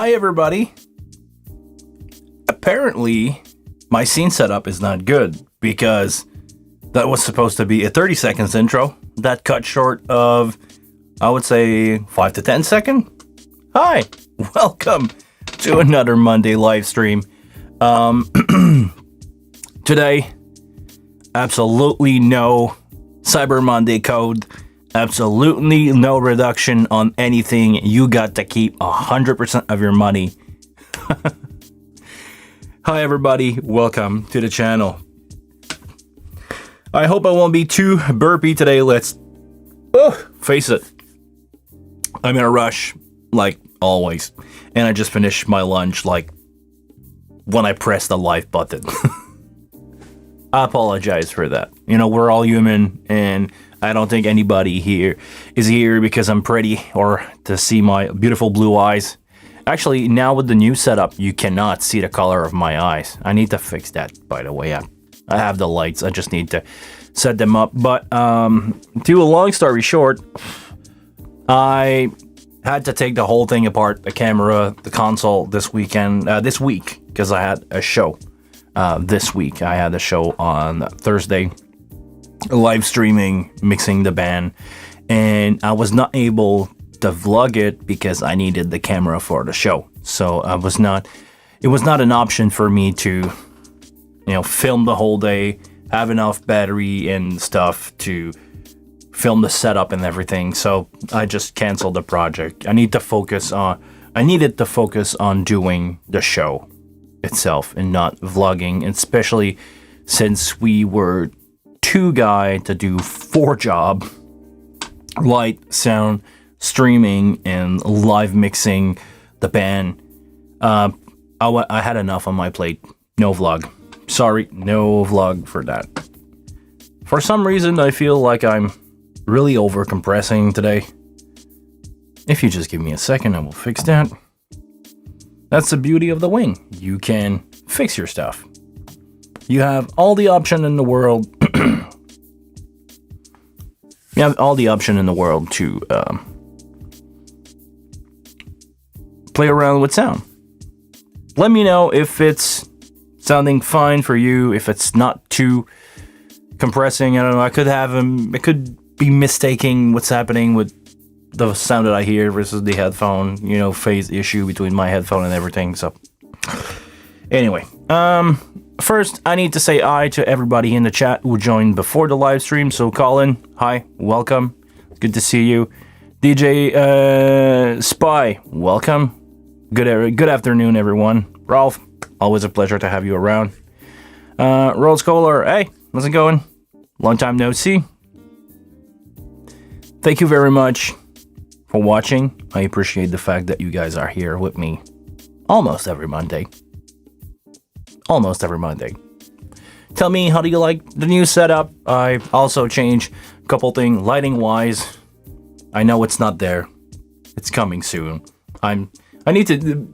Hi everybody. Apparently, my scene setup is not good because that was supposed to be a 30 seconds intro that cut short of, I would say, 5 to 10 second. Hi, welcome to another Monday live stream. Today, absolutely no Cyber Monday code. Absolutely no reduction on anything. You got to keep 100% of your money. Hi everybody, welcome to the channel. I hope I won't be too burpy today. Let's face it. I'm in a rush, like always. And I just finished my lunch, like when I pressed the live button. I apologize for that. You know, we're all human, and I don't think anybody here is here because I'm pretty or to see my beautiful blue eyes. Actually, now with the new setup, you cannot see the color of my eyes. I need to fix that, by the way. I have the lights. I just need to set them up. But to a long story short, I had to take the whole thing apart, the camera, the console this week, because I had a show this week. I had a show on Thursday, live streaming, mixing the band, and I was not able to vlog it because I needed the camera for the show. So it was not an option for me to, film the whole day, have enough battery and stuff to film the setup and everything. So I just canceled the project. I needed to focus on doing the show itself and not vlogging, especially since we were two guys to do 4 job: light, sound, streaming, and live mixing the band. I had enough on my plate. No vlog. Sorry, no vlog for that. For some reason, I feel like I'm really over compressing today. If you just give me a second, I will fix that. That's the beauty of the wing. You can fix your stuff. You have all the option in the world. You have all the option in the world to play around with sound. Let me know if it's sounding fine for you, if it's not too compressing. I don't know. I could be mistaking what's happening with the sound that I hear versus the headphone, phase issue between my headphone and everything. So anyway, first, I need to say hi to everybody in the chat who joined before the live stream. So Colin, hi, welcome. Good to see you. DJ Spy, welcome. Good afternoon, everyone. Ralph, always a pleasure to have you around. Roll Scholar, hey, how's it going? Long time no see. Thank you very much for watching. I appreciate the fact that you guys are here with me almost every Monday. Tell me, how do you like the new setup? I also changed a couple things lighting wise. I know it's not there. It's coming soon. I need to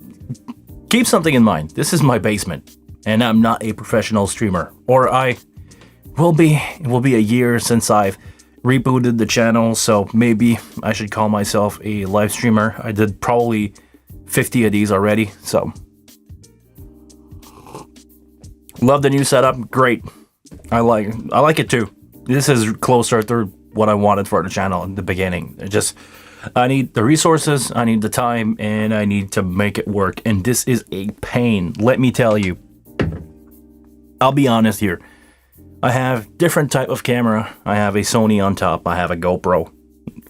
keep something in mind. This is my basement, and I'm not a professional streamer. Or it will be a year since I've rebooted the channel, so maybe I should call myself a live streamer. I did probably 50 of these already, so love the new setup. Great. I like it too. This is closer to what I wanted for the channel in the beginning. I need the resources, I need the time, and I need to make it work. And this is a pain, let me tell you. I'll be honest here. I have different type of camera. I have a Sony on top. I have a GoPro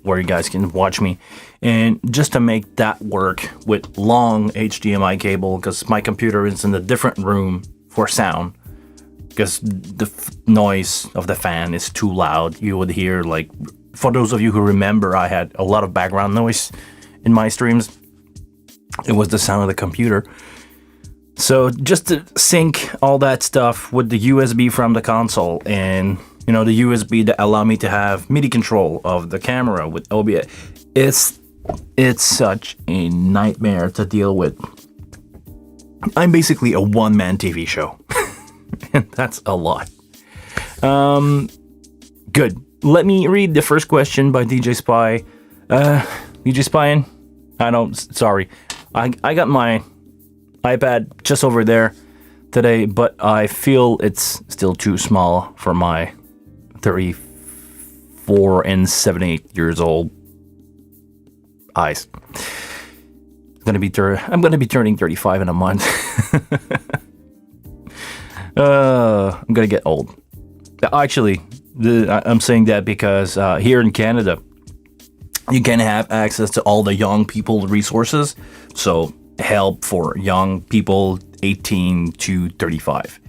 where you guys can watch me. And just to make that work with long HDMI cable, because my computer is in a different room for sound, because the noise of the fan is too loud. You would hear, like, for those of you who remember, I had a lot of background noise in my streams. It was the sound of the computer. So just to sync all that stuff with the USB from the console and, the USB that allow me to have MIDI control of the camera with OBS, it's such a nightmare to deal with. I'm basically a one-man TV show. And that's a lot. Good. Let me read the first question by DJ Spy. DJ Spyin? Sorry. I got my iPad just over there today, but I feel it's still too small for my 34 and 78 years old eyes. I'm gonna be turning 35 in a month. I'm gonna get old. Actually, I'm saying that because here in Canada, you can have access to all the young people resources. So help for young people 18 to 35.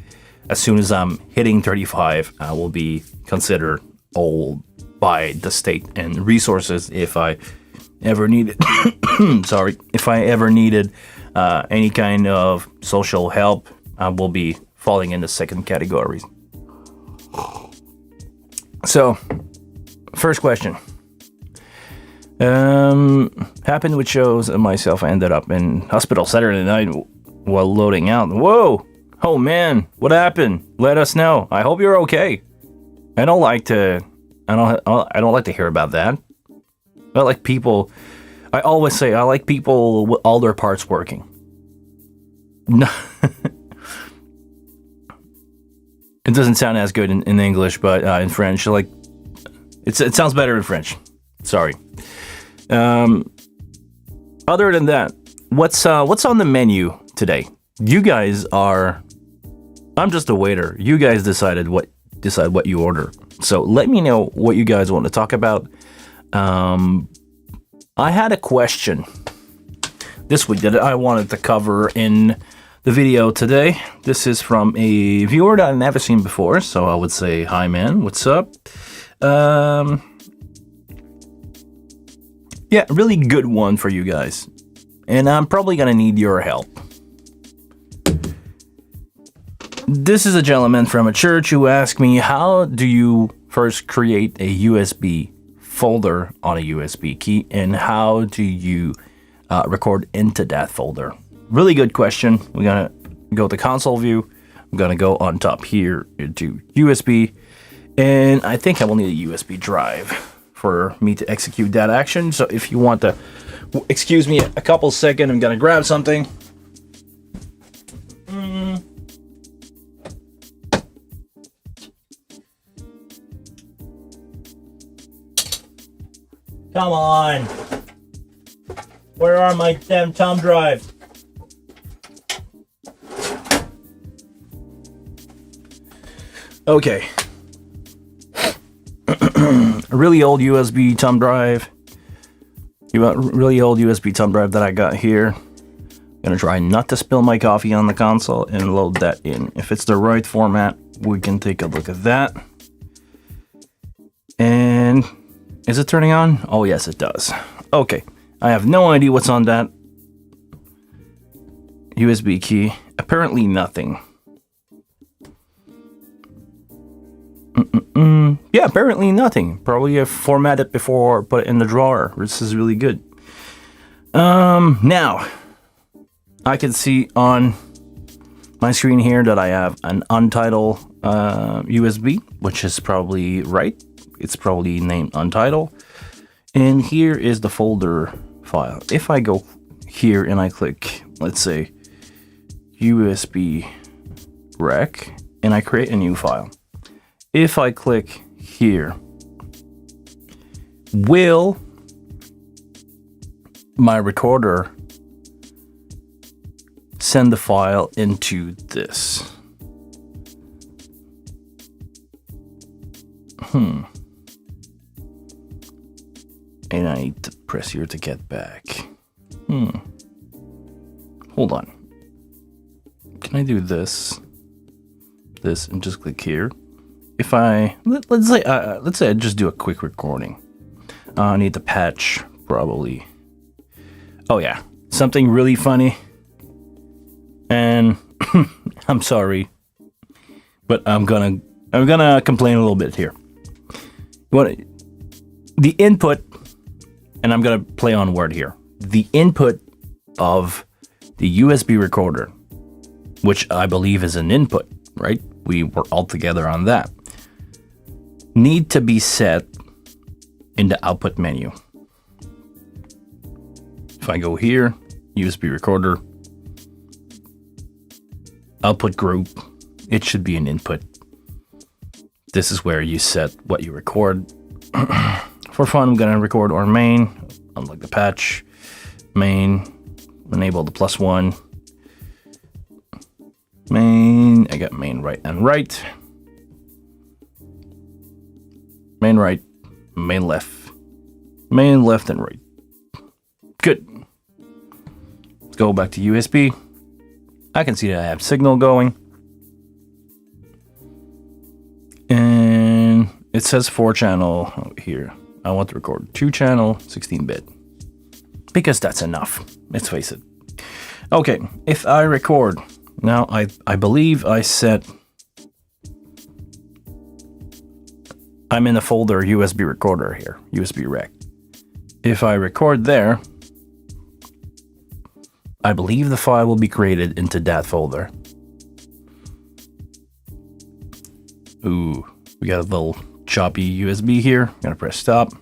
As soon as I'm hitting 35, I will be considered old by the state, and resources if I ever needed. Sorry, if I ever needed any kind of social help, I will be falling in the second category. So, first question. Happened with shows and myself. I ended up in hospital Saturday night while loading out. Whoa! Oh man, what happened? Let us know. I hope you're okay. I don't like to hear about that. I like people. I always say I like people with all their parts working. No. It doesn't sound as good in English, but in French, like it sounds better in French. Sorry. Other than that, what's on the menu today? You guys are. I'm just a waiter. You guys decide what you order. So let me know what you guys want to talk about. I had a question this week that I wanted to cover in the video today. This is from a viewer that I've never seen before, so I would say, hi man, what's up? Yeah, really good one for you guys. And I'm probably gonna need your help. This is a gentleman from a church who asked me, how do you first create a USB folder on a USB key, and how do you record into that folder? Really good question. We're gonna go to console view. I'm gonna go on top here into USB, and I think I will need a USB drive for me to execute that action. So if you want to excuse me a couple seconds, I'm gonna grab something. Come on. Where are my damn thumb drives? Okay. A really old USB thumb drive. Really old USB thumb drive that I got here. Gonna try not to spill my coffee on the console and load that in. If it's the right format, we can take a look at that. And is it turning on? Oh yes, it does. Okay. I have no idea what's on that USB key. Apparently nothing. Yeah, apparently nothing. Probably I formatted before, put it in the drawer. This is really good. Now, I can see on my screen here that I have an untitled USB, which is probably right. It's probably named untitled. And here is the folder file. If I go here and I click, let's say, USB rec, and I create a new file. If I click here, will my recorder send the file into this? And I need to press here to get back. Hold on. Can I do this, and just click here? If I let's say I just do a quick recording. I need to patch probably. Oh yeah, something really funny. And I'm sorry, but I'm gonna complain a little bit here. The input, and I'm gonna play on word here. The input of the USB recorder, which I believe is an input, right? We were all together on that. Need to be set in the output menu. If I go here, USB recorder. Output group. It should be an input. This is where you set what you record. For fun, I'm gonna record our main. Unlock the patch. Main. Enable the +1. Main. I got main right and right. Main right. Main left. Main left and right. Good. Let's go back to USB. I can see that I have signal going. And it says 4-channel here. I want to record 2-channel, 16-bit. Because that's enough. Let's face it. Okay, if I record. Now, I believe I set... I'm in the folder USB recorder here. USB rec. If I record there... I believe the file will be created into that folder. Ooh, we got a little choppy USB here. I'm gonna press stop.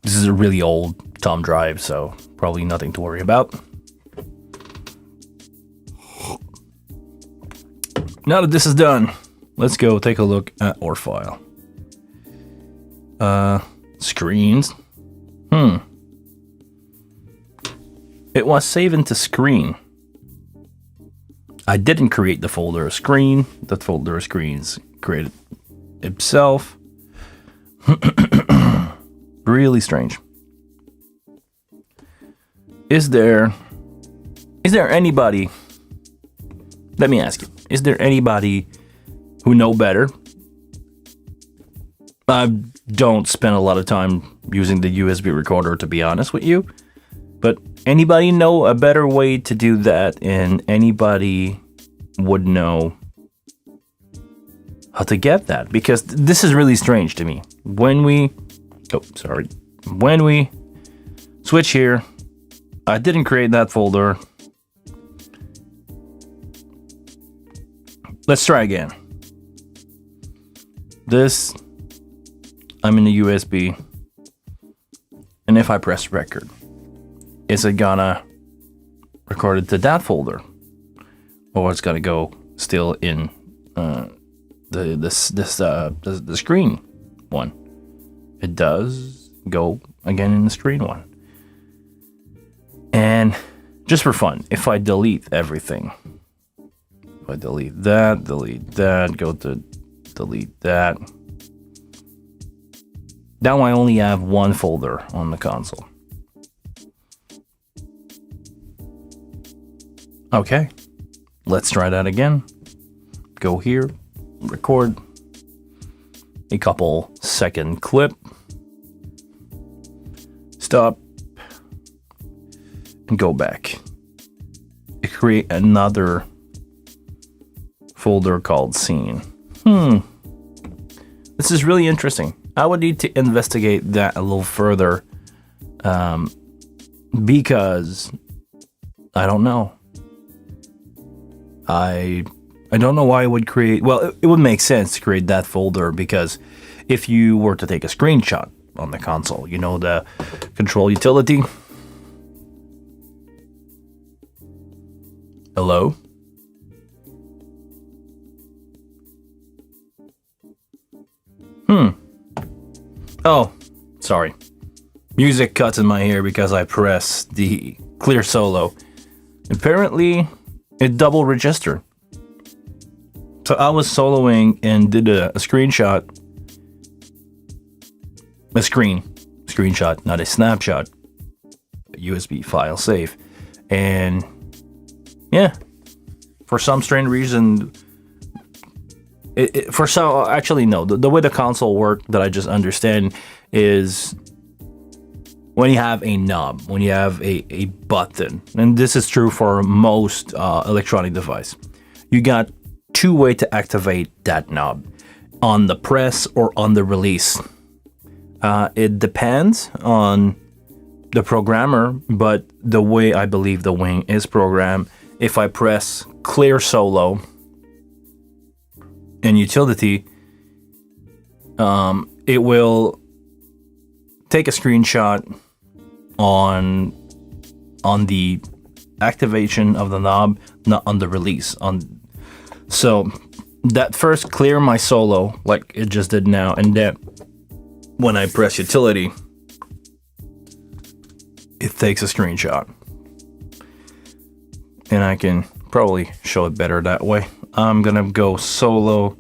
This is a really old thumb drive, so probably nothing to worry about. Now that this is done, let's go take a look at our file. Screens. It was saved into screen. I didn't create the folder screen. The folder screens created itself. Really strange. Is there anybody, let me ask you, is there anybody who know better? I don't spend a lot of time using the USB recorder, to be honest with you. But anybody know a better way to do that, and anybody would know how to get that? Because this is really strange to me. When we switch here, I didn't create that folder. Let's try again. This, I'm in the USB, and if I press record, is it gonna record it to that folder, or it's gonna go still in the screen one? It does go again in the screen one. And just for fun, if I delete everything, if I delete that, go to delete that. Now I only have one folder on the console. Okay, let's try that again. Go here, record a couple second clip, stop, and go back. Create another folder called scene. This is really interesting. I would need to investigate that a little further, because I don't know. I don't know why I would create... Well, it would make sense to create that folder, because if you were to take a screenshot on the console, you know, the control utility. Hello? Oh, sorry. Music cuts in my ear because I pressed the clear solo. Apparently, it double registered. So I was soloing and did a screenshot. A screenshot, not a snapshot. A USB file save. And yeah, for some strange reason, the way the console works that I just understand is when you have a knob, when you have a button, and this is true for most electronic device, you got two ways to activate that knob, on the press or on the release. It depends on the programmer, but the way I believe the wing is programmed, if I press clear solo in utility, it will take a screenshot on on the activation of the knob, not on the release. So that first clear my solo like it just did now, and then when I press utility, it takes a screenshot. And I can probably show it better that way. I'm gonna go solo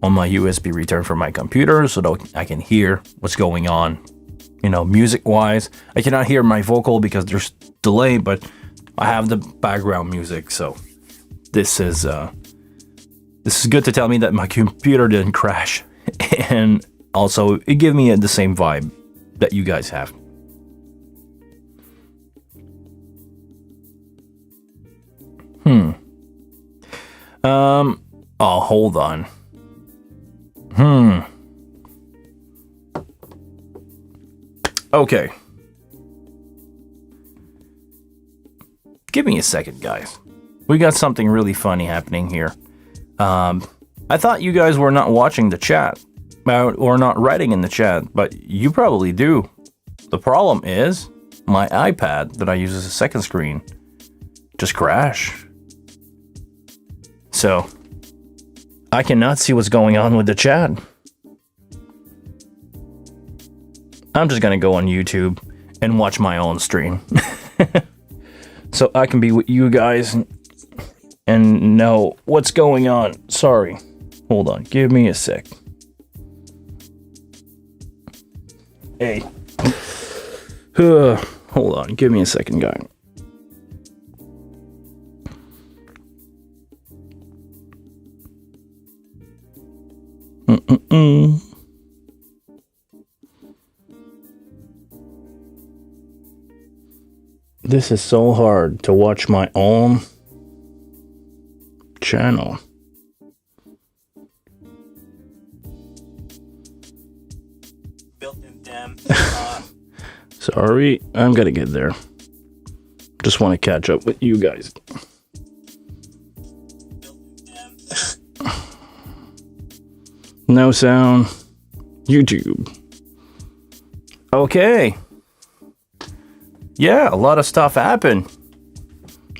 on my USB return from my computer so that I can hear what's going on, music wise. I cannot hear my vocal because there's delay, but I have the background music, so this is good to tell me that my computer didn't crash, and also it gave me the same vibe that you guys have. Oh, hold on. Okay. Give me a second, guys. We got something really funny happening here. I thought you guys were not watching the chat, or not writing in the chat, but you probably do. The problem is, my iPad that I use as a second screen just crashed. So, I cannot see what's going on with the chat. I'm just gonna go on YouTube and watch my own stream. So I can be with you guys and know what's going on. Sorry. Hold on. Give me a sec. Hey. Hold on. Give me a second, guy. This is so hard to watch my own channel. Built-in dem. Sorry, I'm gonna get there. Just want to catch up with you guys. No sound. YouTube. Okay. Yeah, a lot of stuff happened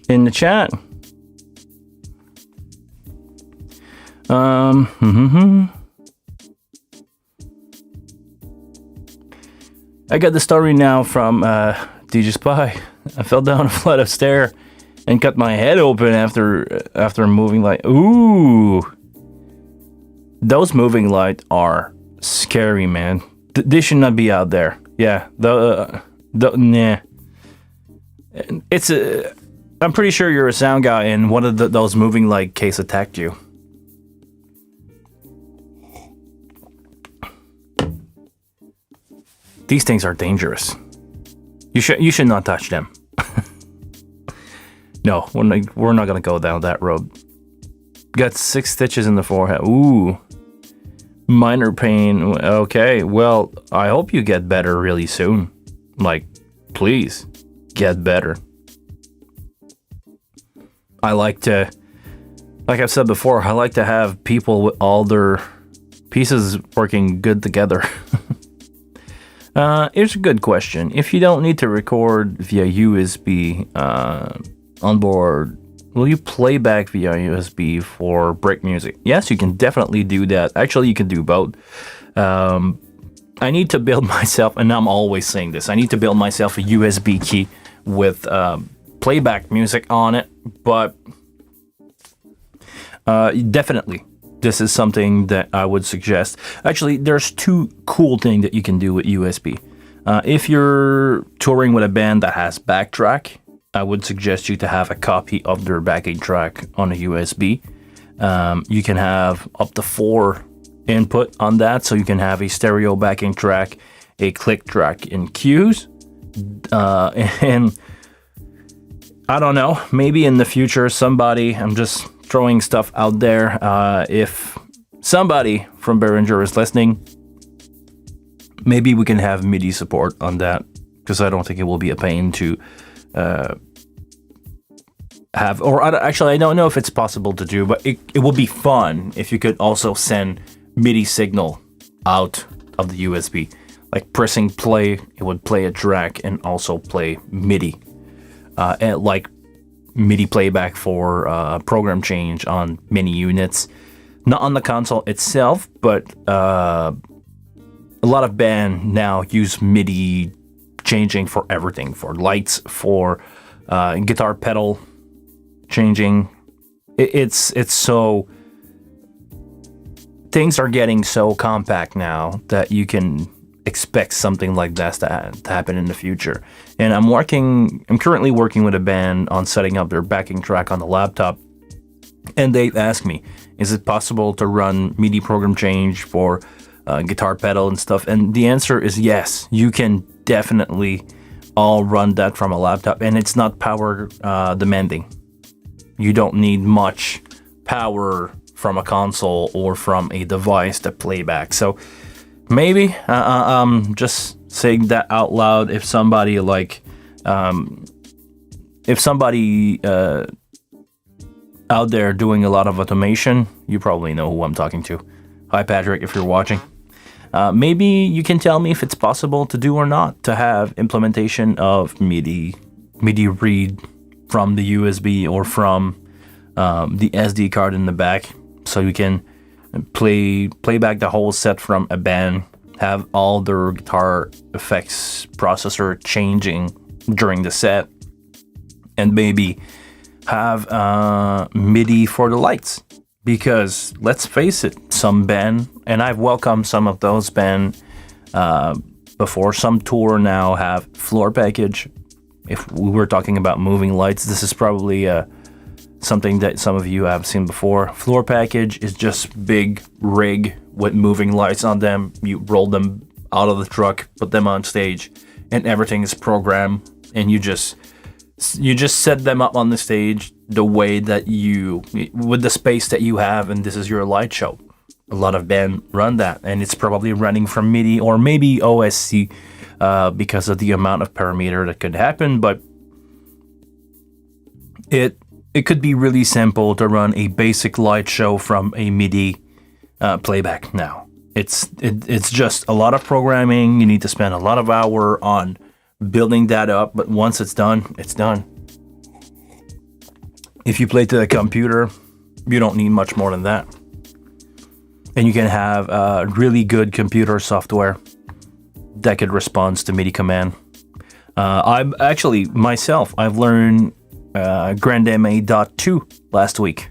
in the chat. I got the story now from DJ Spy. I fell down a flight of stairs and cut my head open after moving light. Ooh, those moving lights are scary, man. They should not be out there. Yeah, nah. It's a. I'm pretty sure you're a sound guy, and one of those moving light case attacked you. These things are dangerous. You should not touch them. No, we're not gonna go down that road. Got 6 stitches in the forehead. Ooh, minor pain. Okay, well, I hope you get better really soon. Like, please get better. I like to, like I've said before, I like to have people with all their pieces working good together. Here's a good question. If you don't need to record via USB on board, will you play back via USB for break music? Yes, you can definitely do that. Actually, you can do both. I need to build myself, and I'm always saying this, I need to build myself a USB key with playback music on it, but definitely this is something that I would suggest. Actually, there's 2 cool things that you can do with USB. If you're touring with a band that has backtrack, I would suggest you to have a copy of their backing track on a USB. You can have up to 4 input on that, so you can have a stereo backing track, a click track in cues, and I don't know, maybe in the future somebody, I'm just throwing stuff out there, if somebody from Behringer is listening, maybe we can have MIDI support on that, because I don't think it will be a pain to have, or actually I don't know if it's possible to do, but it would be fun if you could also send MIDI signal out of the USB. Like pressing play, it would play a track and also play MIDI. and like MIDI playback for program change on mini units. Not on the console itself, but a lot of bands now use MIDI changing for everything, for lights, for guitar pedal changing. It's so... Things are getting so compact now that you can expect something like that to happen in the future. And I'm currently working with a band on setting up their backing track on the laptop. And they've asked me, is it possible to run MIDI program change for guitar pedal and stuff? And the answer is yes. You can definitely all run that from a laptop, and it's not power demanding. You don't need much power from a console or from a device to play back. So maybe I'm just saying that out loud. If somebody out there doing a lot of automation, you probably know who I'm talking to. Hi Patrick, if you're watching. Maybe you can tell me if it's possible to do or not to have implementation of MIDI read from the USB or from the SD card in the back, so you can play back the whole set from a band, have all their guitar effects processor changing during the set, and maybe have MIDI for the lights. Because let's face it, some band, and I've welcomed some of those band before, some tour now have floor package. If we were talking about moving lights, this is probably something that some of you have seen before. Floor package is just big rig with moving lights on them. You roll them out of the truck, put them on stage, and everything is programmed, and you just set them up on the stage the way that with the space that you have, and this is your light show. A lot of bands run that, and it's probably running from MIDI or maybe OSC because of the amount of parameter that could happen, but it could be really simple to run a basic light show from a MIDI playback now. It's just a lot of programming. You need to spend a lot of hour on building that up, but once it's done, it's done. If you play to the computer, you don't need much more than that. And you can have really good computer software that could respond to MIDI command. I've learned GrandMA.2 last week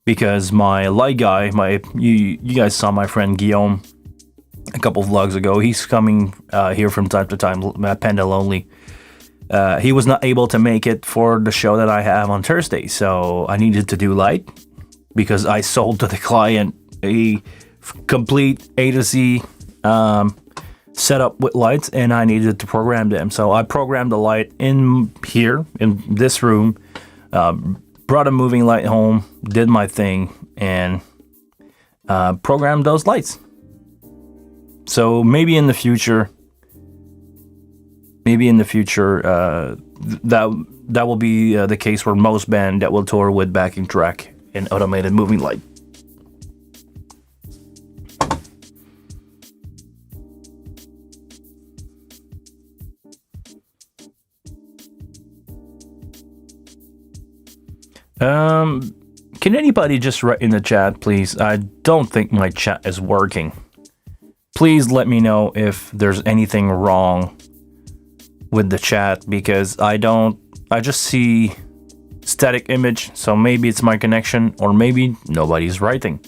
because my light guy, you guys saw my friend Guillaume a couple vlogs ago. He's coming here from time to time, Panda Lonely. He was not able to make it for the show that I have on Thursday, so I needed to do light because I sold to the client a complete A to Z setup with lights, and I needed to program them. So I programmed the light in here, in this room, brought a moving light home, did my thing, and programmed those lights. So maybe in the future, that will be the case for most bands that will tour with backing track and automated moving light. Can anybody just write in the chat, please? I don't think my chat is working. Please let me know if there's anything wrong with the chat, because I just see static image, so maybe it's my connection or maybe nobody's writing.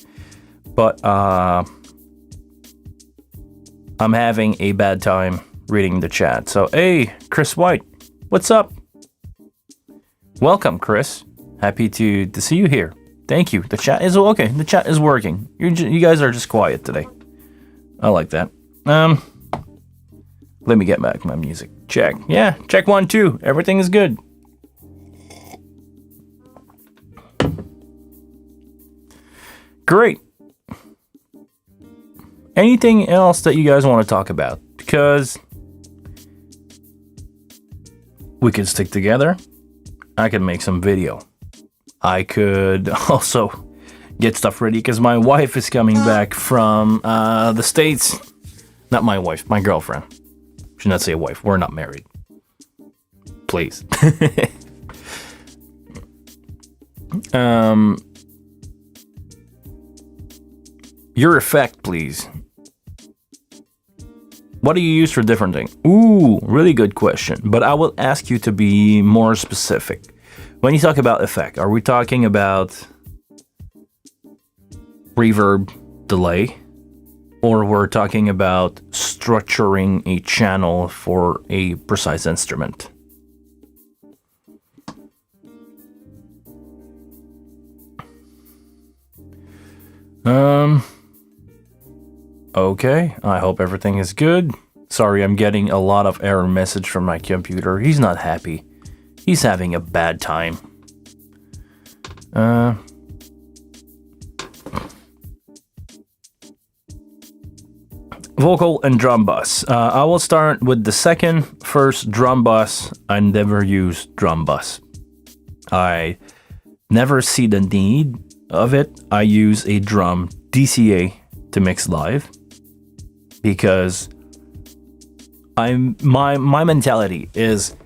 But I'm having a bad time reading the chat. So hey, Chris White, what's up? Welcome, Chris. Happy to see you here. Thank you. The chat is okay. The chat is working. You guys are just quiet today. I like that. Let me get back my music. Check. Yeah, check 1, 2. Everything is good. Great. Anything else that you guys want to talk about? Because we could stick together. I could make some video. I could also get stuff ready because my wife is coming back from the States. Not my wife, my girlfriend. Should not say wife. We're not married. please. Your effect, please. What do you use for different things? Ooh, really good question. But I will ask you to be more specific. When you talk about effect, are we talking about reverb, delay? Or we're talking about structuring a channel for a precise instrument? Okay, I hope everything is good. Sorry, I'm getting a lot of error message from my computer. He's not happy. He's having a bad time. Vocal and drum bus. I will start with the second. First, drum bus. I never use drum bus. I never see the need of it. I use a drum DCA to mix live because my mentality is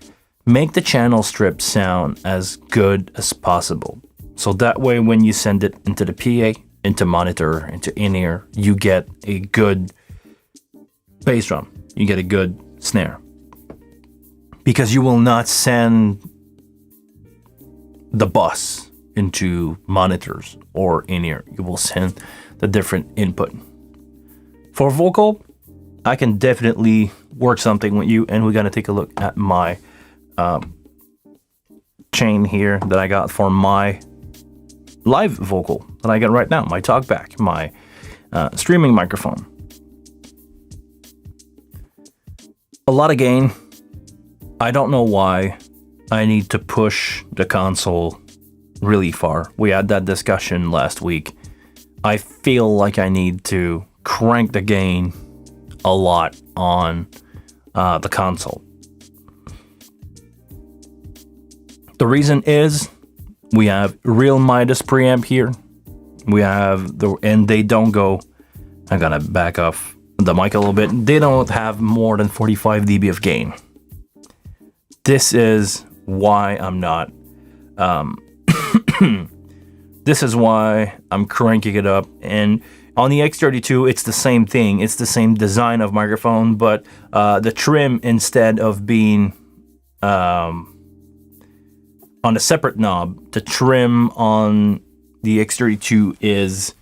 make the channel strip sound as good as possible. So that way when you send it into the PA, into monitor, into in-ear, you get a good bass drum. You get a good snare. Because you will not send the bus into monitors or in-ear. You will send the different input. For vocal, I can definitely work something with you, and we're gonna take a look at my chain here that I got for my live vocal that I got right now, my talkback, my streaming microphone. A lot of gain. I don't know why I need to push the console really far. We had that discussion last week. I feel like I need to crank the gain a lot on the console. The reason is we have real Midas preamp here. We have and they don't go. I'm gonna back off the mic a little bit. They don't have more than 45 dB of gain. This is why I'm not. This is why I'm cranking it up. And on the X32, it's the same thing. It's the same design of microphone, but the trim, instead of being on a separate knob, the trim on the X32 is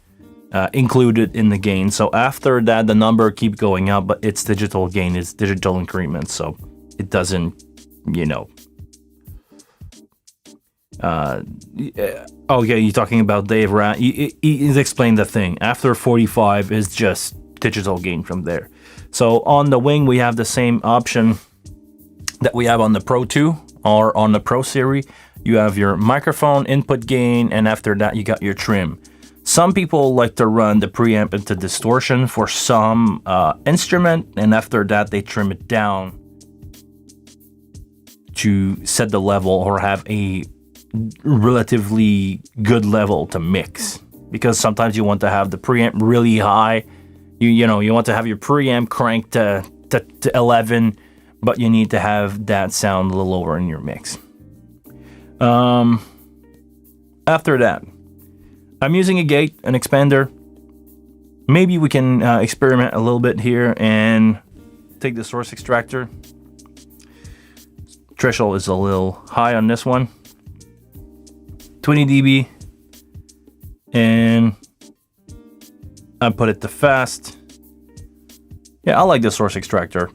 included in the gain. So after that, the number keeps going up, but it's digital gain, it's digital increments, so it doesn't, oh yeah, you're talking about Dave Rat. He's explained the thing. After 45 is just digital gain from there. So on the wing, we have the same option that we have on the Pro 2 or on the Pro Series. You have your microphone input gain, and after that, you got your trim. Some people like to run the preamp into distortion for some instrument, and after that, they trim it down to set the level or have a relatively good level to mix. Because sometimes you want to have the preamp really high. You want to have your preamp cranked to 11, but you need to have that sound a little lower in your mix. After that, I'm using a gate, an expander. Maybe we can experiment a little bit here and take the source extractor. Threshold is a little high on this one. 20 dB. And I put it to fast. Yeah, I like the source extractor.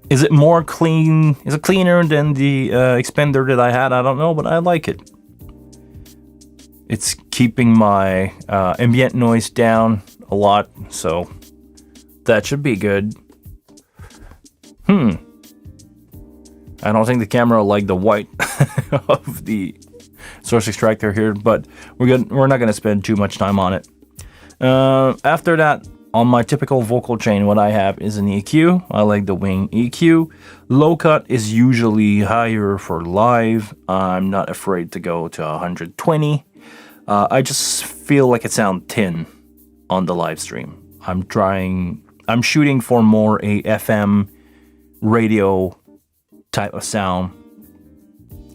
Is it more clean? Is it cleaner than the expander that I had? I don't know, but I like it. It's keeping my ambient noise down a lot, so that should be good. I don't think the camera will like the white of the source extractor here, but we're not going to spend too much time on it. After that, on my typical vocal chain, what I have is an EQ. I like the wing EQ. Low cut is usually higher for live. I'm not afraid to go to 120. I just feel like it sounds thin on the live stream. I'm shooting for more a FM radio type of sound.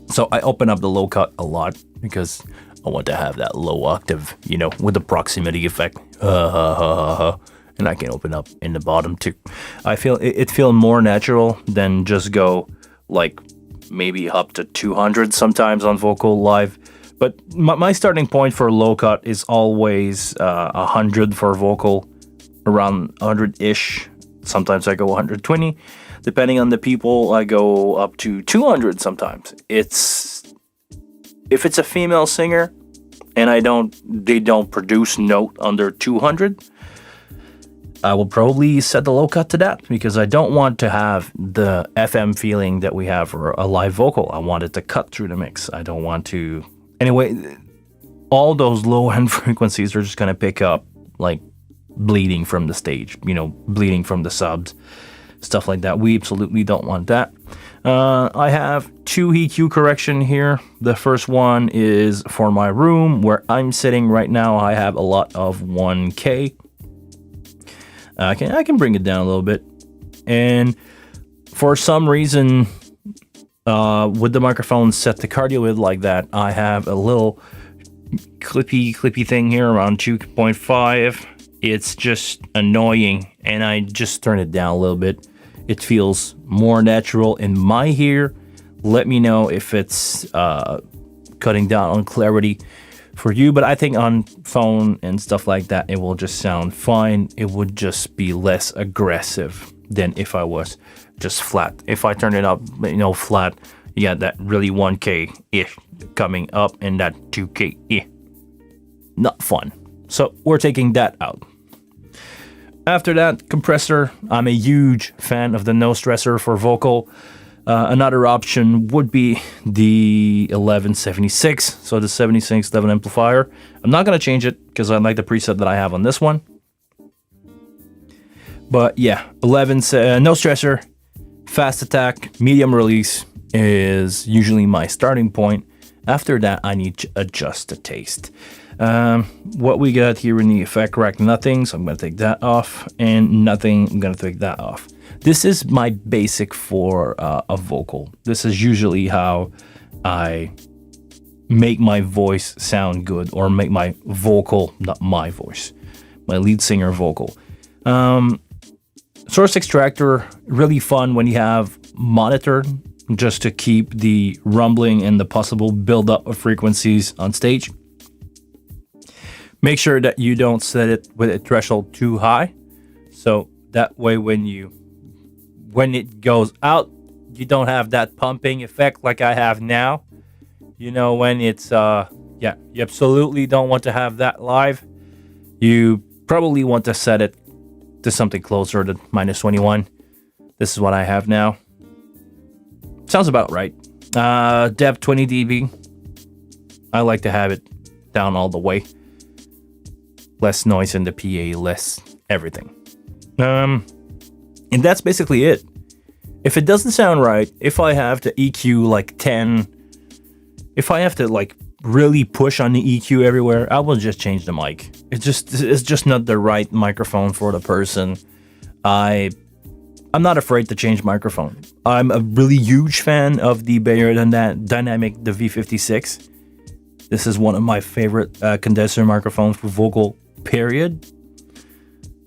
So I open up the low cut a lot because I want to have that low octave, with the proximity effect. And I can open up in the bottom too. I feel it feels more natural than just go like maybe up to 200 sometimes on vocal live. But my starting point for low cut is always 100 for vocal, around 100-ish. Sometimes I go 120. Depending on the people, I go up to 200 sometimes. If it's a female singer and they don't produce note under 200, I will probably set the low cut to that because I don't want to have the FM feeling that we have for a live vocal. I want it to cut through the mix. I don't want to... Anyway, all those low-end frequencies are just going to pick up like bleeding from the stage, bleeding from the subs, stuff like that. We absolutely don't want that. I have 2 EQ correction here. The first one is for my room where I'm sitting right now. I have a lot of 1K. I can bring it down a little bit. And for some reason, with the microphone set to cardio with like that, I have a little clippy thing here around 2.5. It's just annoying, and I just turn it down a little bit. It feels more natural in my ear. Let me know if it's cutting down on clarity for you, but I think on phone and stuff like that, it will just sound fine. It would just be less aggressive than if I was just flat. If I turn it up, flat, you got that really 1K-ish coming up and that 2K-ish. Not fun. So we're taking that out. After that, compressor. I'm a huge fan of the no stressor for vocal. Another option would be the 1176, so the 76 level amplifier. I'm not going to change it because I like the preset that I have on this one. But yeah, no stressor, fast attack, medium release is usually my starting point. After that, I need to adjust the taste. What we got here in the effect rack, nothing, so I'm going to take that off, and nothing, I'm going to take that off. This is my basic for a vocal. This is usually how I make my voice sound good, or make my vocal, not my voice, my lead singer vocal. Source extractor, really fun when you have monitor, just to keep the rumbling and the possible buildup of frequencies on stage. Make sure that you don't set it with a threshold too high, so that way when it goes out, you don't have that pumping effect like I have now. When it's you absolutely don't want to have that live. You probably want to set it to something closer to -21. This is what I have now. Sounds about right. Depth 20 dB. I like to have it down all the way. Less noise in the PA, less everything. And that's basically it. If it doesn't sound right, if I have to EQ like 10, if I have to like really push on the EQ everywhere, I will just change the mic. It's just not the right microphone for the person. I'm not afraid to change microphone. I'm a really huge fan of the Bayer Dynamic, the V56. This is one of my favorite condenser microphones for vocal, period.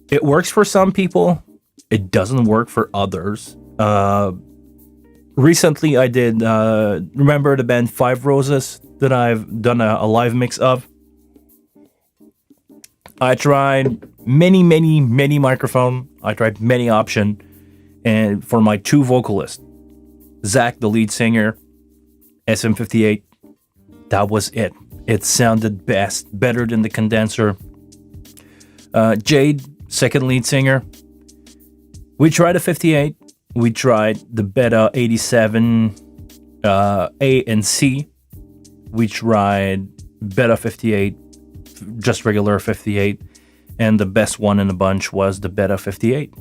It works for some people. It doesn't work for others. Recently, I did, remember the band Five Roses that I've done a live mix of? I tried many microphones. I tried many options. And for my 2 vocalists, Zach, the lead singer, SM58, that was it. It sounded better than the condenser. Jade, second lead singer, we tried a 58. We tried the Beta 87 A and C. We tried Beta 58, just regular 58. And the best one in the bunch was the Beta 58.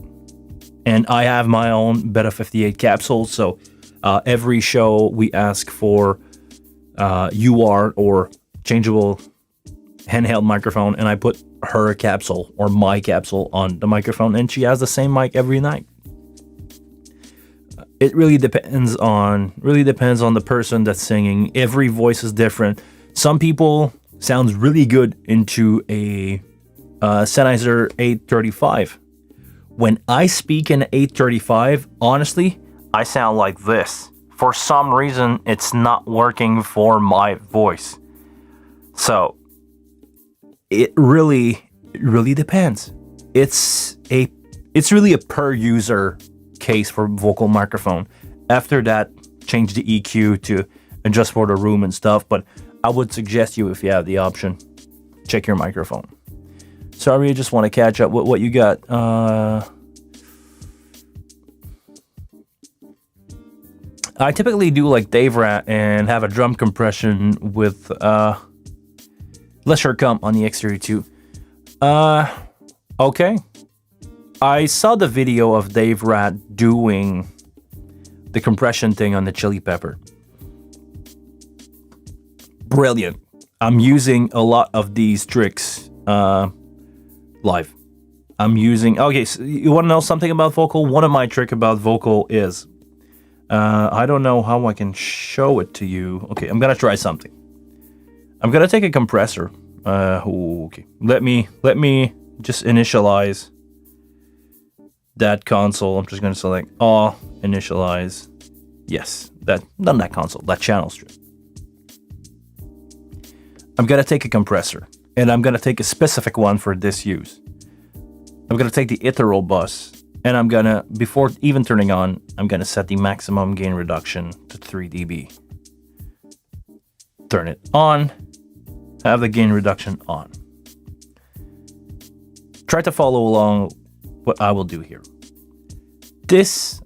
And I have my own Beta 58 capsule. So every show we ask for UR or changeable handheld microphone, and I put her capsule or my capsule on the microphone, and she has the same mic every night. It really depends on the person that's singing. Every voice is different. Some people sounds really good into a Sennheiser 835. When I speak in 835, honestly, I sound like this. For some reason, it's not working for my voice. So it really depends. It's really a per user case for vocal microphone. After that, change the EQ to adjust for the room and stuff. But I would suggest you, if you have the option, check your microphone. Sorry, I just want to catch up with what you got. I typically do like Dave Rat and have a drum compression with lesser comp on the X32. Okay. I saw the video of Dave Rat doing the compression thing on the Chili Pepper. Brilliant. I'm using a lot of these tricks live. Okay, so you want to know something about vocal? One of my trick about vocal is, I don't know how I can show it to you. Okay, I'm going to try something. I'm going to take a compressor. Okay, let me just initialize that console. I'm just going to select all, initialize. Yes, not that console, that channel strip. I'm going to take a compressor, and I'm going to take a specific one for this use. I'm going to take the ethereal bus, and I'm going to, before even turning on, I'm going to set the maximum gain reduction to 3 dB. Turn it on, have the gain reduction on. Try to follow along what I will do here. This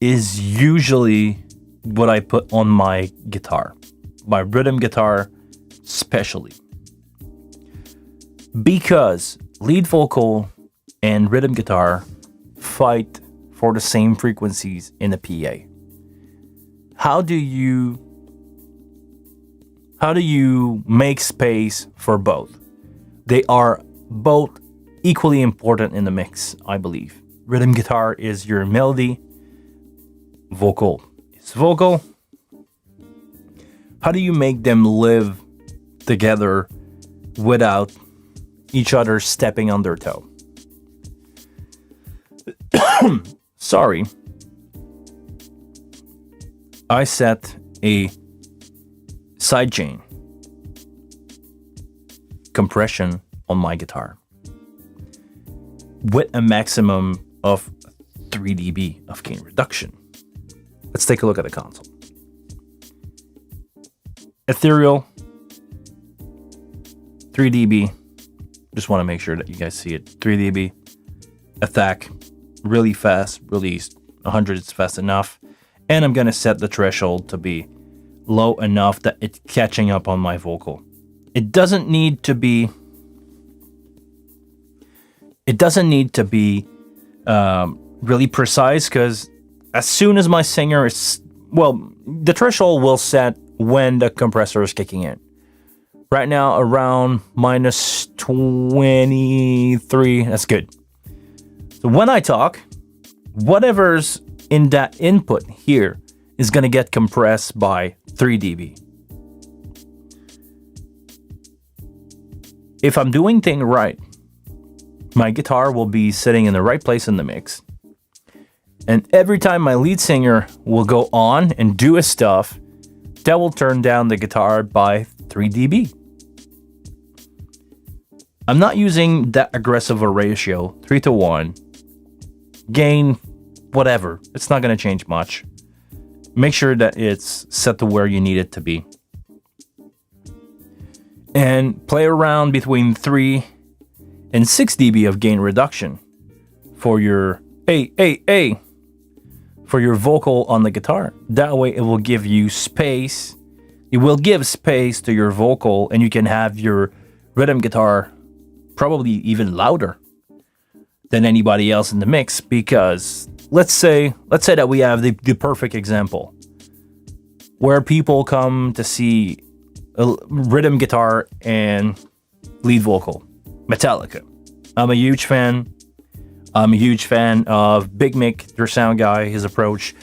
is usually what I put on my guitar, my rhythm guitar especially, because lead vocal and rhythm guitar fight for the same frequencies in the PA. How do you make space for both? They are both equally important in the mix, I believe. Rhythm guitar is your melody, vocal is vocal. How do you make them live together without each other stepping on their toe? Sorry. I set a sidechain compression on my guitar with a maximum of 3 dB of gain reduction. Let's take a look at the console. Ethereal, 3 dB. Just want to make sure that you guys see it. 3 dB. Attack, really fast. Release, 100 is fast enough. And I'm going to set the threshold to be low enough that it's catching up on my vocal. It doesn't need to be really precise, because as soon as my singer is, the threshold will set when the compressor is kicking in. Right now, around minus 23, that's good. So when I talk, whatever's in that input here is going to get compressed by 3 dB. If I'm doing things right, my guitar will be sitting in the right place in the mix. And every time my lead singer will go on and do his stuff, that will turn down the guitar by 3 dB. I'm not using that aggressive a ratio, 3:1. Gain, whatever. It's not going to change much. Make sure that it's set to where you need it to be. And play around between 3 and 6 dB of gain reduction for your for your vocal on the guitar. That way it will give you space. It will give space to your vocal, and you can have your rhythm guitar probably even louder than anybody else in the mix, because let's say that we have the perfect example where people come to see a rhythm guitar and lead vocal. Metallica. I'm a huge fan. I'm a huge fan of Big Mick, their sound guy, his approach.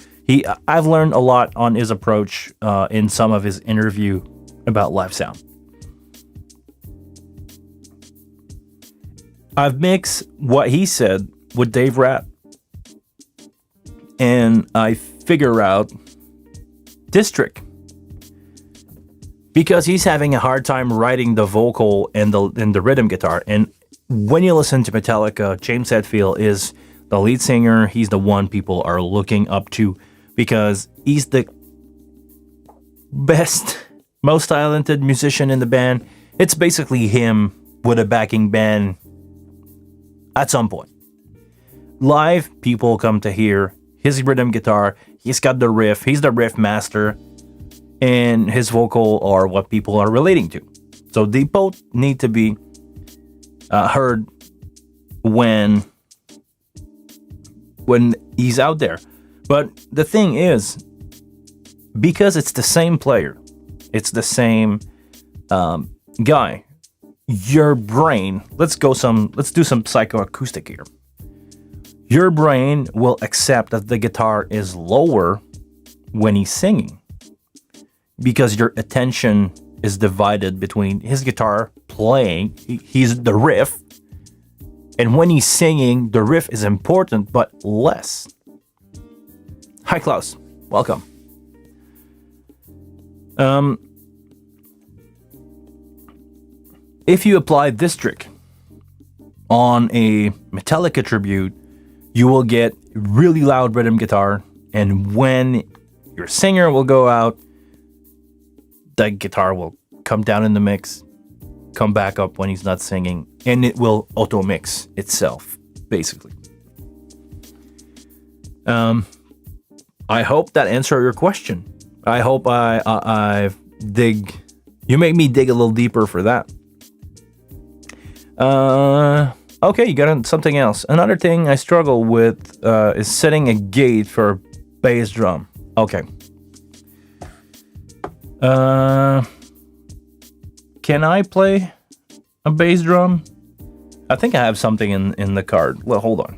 I've learned a lot on his approach in some of his interview about live sound. I've mixed what he said with Dave Rapp, and I figure out this trick. Because he's having a hard time writing the vocal and the rhythm guitar. And when you listen to Metallica, James Hetfield is the lead singer. He's the one people are looking up to because he's the best, most talented musician in the band. It's basically him with a backing band at some point. Live, people come to hear his rhythm guitar. He's got the riff. He's the riff master. And his vocal are what people are relating to. So they both need to be heard when he's out there. But the thing is, because it's the same player, it's the same guy, your brain, let's do some psychoacoustic here. Your brain will accept that the guitar is lower when he's singing, because your attention is divided between his guitar playing, he's the riff, and when he's singing, the riff is important, but less. Hi, Klaus. Welcome. If you apply this trick on a Metallica tribute, you will get really loud rhythm guitar, and when your singer will go out, the guitar will come down in the mix, come back up when he's not singing, and it will auto mix itself, basically. I hope that answered your question. I hope you make me dig a little deeper for that. Okay, you got something else. Another thing I struggle with is setting a gate for bass drum. Okay. Can I play a bass drum? I think I have something in the card. Well, hold on.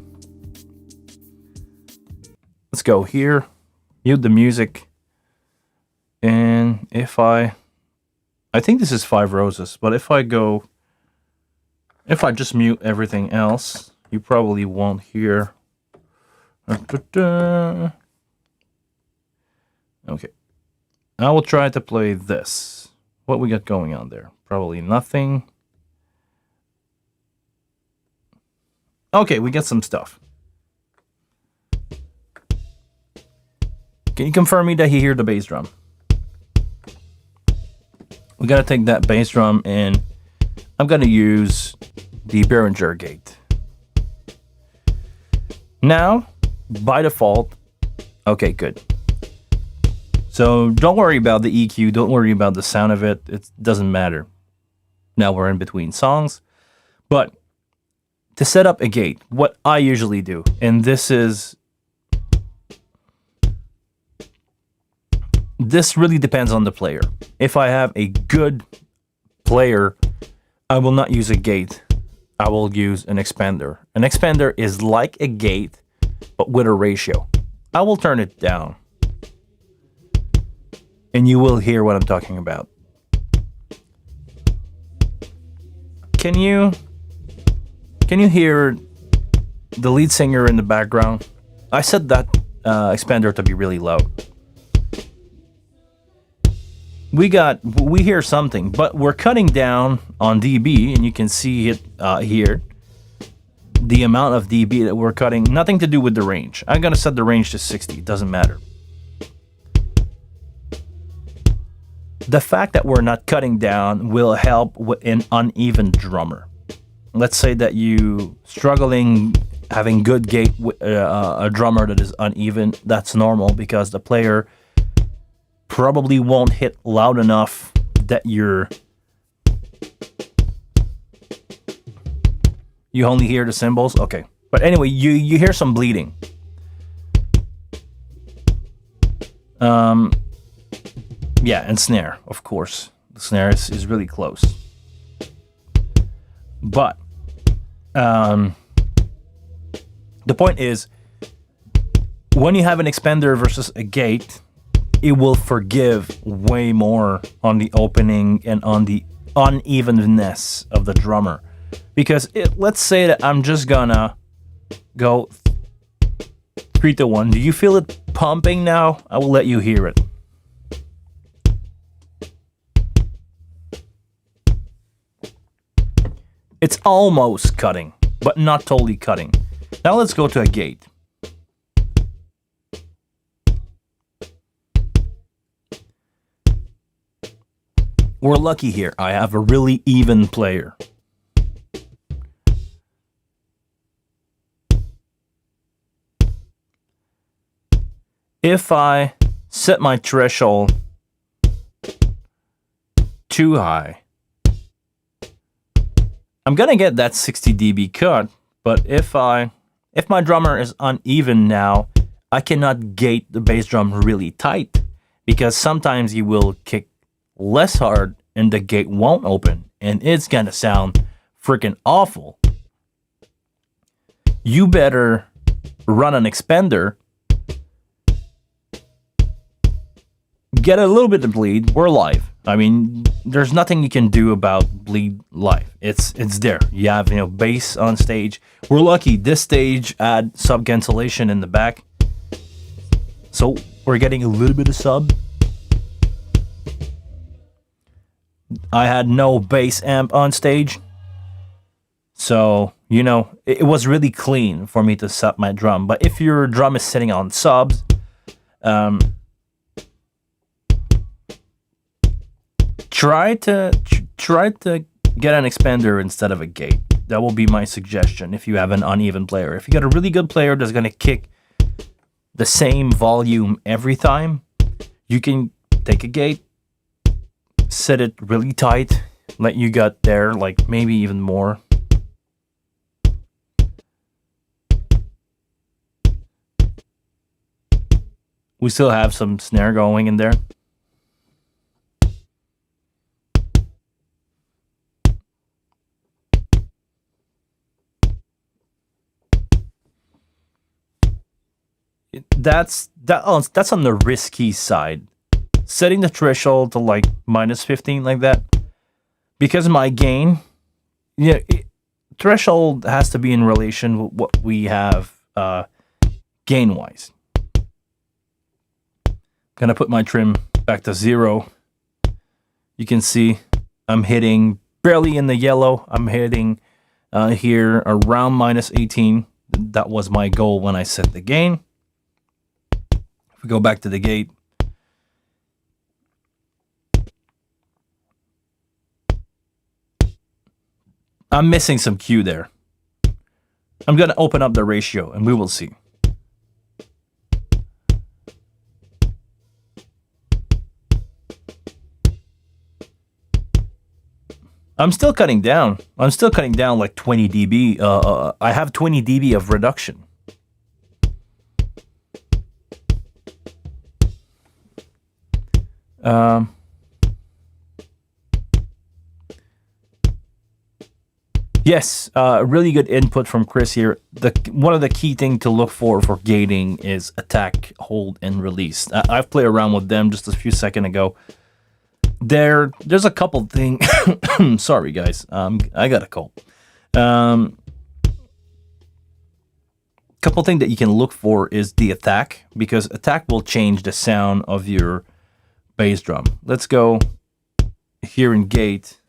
Let's go here. Mute the music. And if I think this is 5 Roses, but if I just mute everything else, you probably won't hear. Okay. I will try to play this. What we got going on there? Probably nothing. Okay, we got some stuff. Can you confirm me that you hear the bass drum? We gotta take that bass drum and I'm gonna use the Behringer gate. Now, by default, okay, good. So don't worry about the EQ, don't worry about the sound of it, it doesn't matter. Now we're in between songs. But to set up a gate, what I usually do, and this really depends on the player. If I have a good player, I will not use a gate. I will use an expander. An expander is like a gate, but with a ratio. I will turn it down, and you will hear what I'm talking about. Can you hear the lead singer in the background? I set that expander to be really loud. We hear something, but we're cutting down on dB, and you can see it here. The amount of dB that we're cutting, nothing to do with the range. I'm gonna set the range to 60, it doesn't matter. The fact that we're not cutting down will help with an uneven drummer. Let's say that you struggling having good gate with a drummer that is uneven. That's normal because the player probably won't hit loud enough that you only hear the cymbals. Okay, but anyway, you hear some bleeding. Yeah, and snare, of course. The snare is really close. But the point is, when you have an expander versus a gate, it will forgive way more on the opening and on the unevenness of the drummer. Because let's say that I'm just gonna go 3 to 1. Do you feel it pumping now? I will let you hear it. It's almost cutting, but not totally cutting. Now let's go to a gate. We're lucky here. I have a really even player. If I set my threshold too high, I'm gonna get that 60 dB cut, but if my drummer is uneven now, I cannot gate the bass drum really tight, because sometimes you will kick less hard and the gate won't open, and it's gonna sound freaking awful. You better run an expander, get a little bit of bleed. We're live. I mean, there's nothing you can do about bleed live. It's there. You have, bass on stage. We're lucky this stage had sub cancellation in the back, so we're getting a little bit of sub. I had no bass amp on stage, so it was really clean for me to sub my drum. But if your drum is sitting on subs, try to get an expander instead of a gate. That will be my suggestion if you have an uneven player. If you got a really good player that's going to kick the same volume every time, you can take a gate, set it really tight, let you get there, like maybe even more. We still have some snare going in there. That's on the risky side. Setting the threshold to like -15 like that, because my gain, threshold has to be in relation with what we have gain wise. Gonna put my trim back to 0. You can see I'm hitting barely in the yellow. I'm hitting here around -18. That was my goal when I set the gain. If we go back to the gate, I'm missing some Q there. I'm gonna open up the ratio and we will see. I'm still cutting down. I'm still cutting down like 20 dB. I have 20 dB of reduction. Yes, really good input from Chris here. One of the key thing to look for gating is attack, hold, and release. I've played around with them just a few seconds ago. There's a couple things. Sorry, guys. I got a cold. Couple things that you can look for is the attack, because attack will change the sound of your bass drum. Let's go here in gate.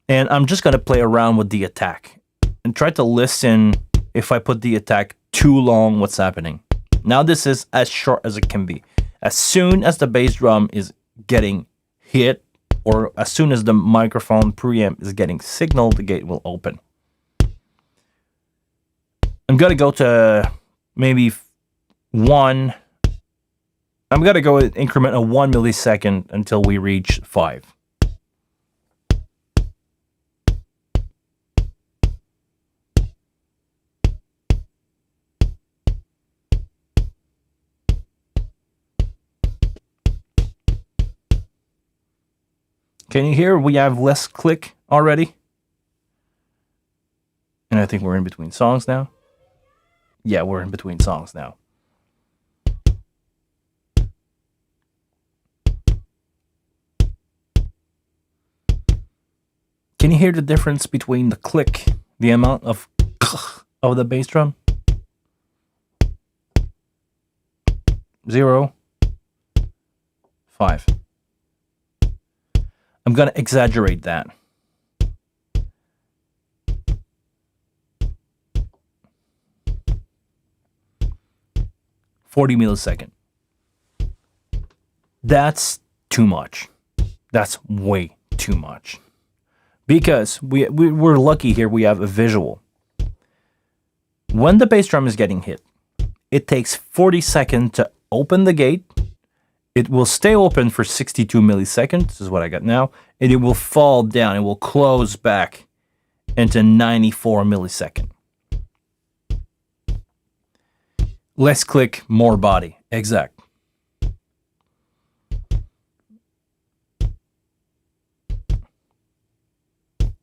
And I'm just going to play around with the attack and try to listen if I put the attack too long, what's happening. Now this is as short as it can be. As soon as the bass drum is getting hit, or as soon as the microphone preamp is getting signal, the gate will open. I'm going to go to maybe 1. I'm going to go with increment of 1 millisecond until we reach 5. Can you hear we have less click already? And I think we're in between songs now. Yeah, we're in between songs now. Can you hear the difference between the click, the amount of the bass drum? 0, 5. I'm gonna exaggerate that. $40 millisecond. That's too much. That's way too much. Because we're lucky here, we have a visual. When the bass drum is getting hit, it takes 40 seconds to open the gate. It will stay open for 62 milliseconds. This is what I got now. And it will fall down. It will close back into 94 milliseconds. Less click, more body. Exact.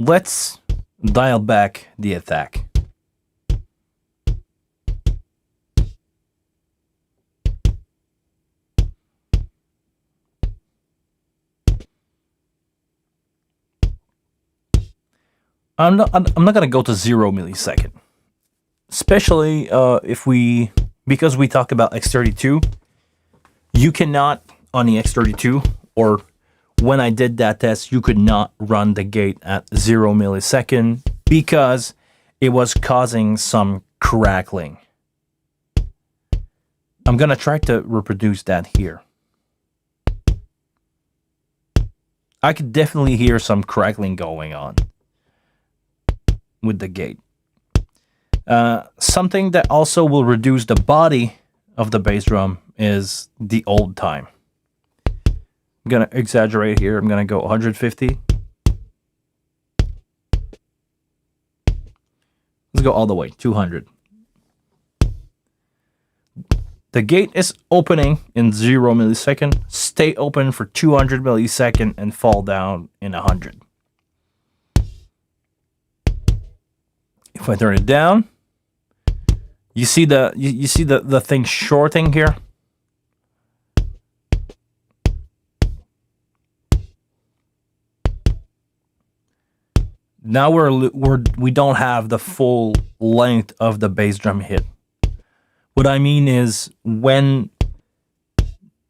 Let's dial back the attack. I'm not gonna go to 0 millisecond, especially because we talk about X32. You cannot on the X32, or when I did that test, you could not run the gate at 0 millisecond because it was causing some crackling. I'm gonna try to reproduce that here. I could definitely hear some crackling going on with the gate. Something that also will reduce the body of the bass drum is the old time. I'm gonna exaggerate here. I'm gonna go 150. Let's go all the way, 200. The gate is opening in 0 millisecond. Stay open for 200 millisecond and fall down in 100. If I turn it down, you see the thing shorting here. Now we don't have the full length of the bass drum hit. What I mean is when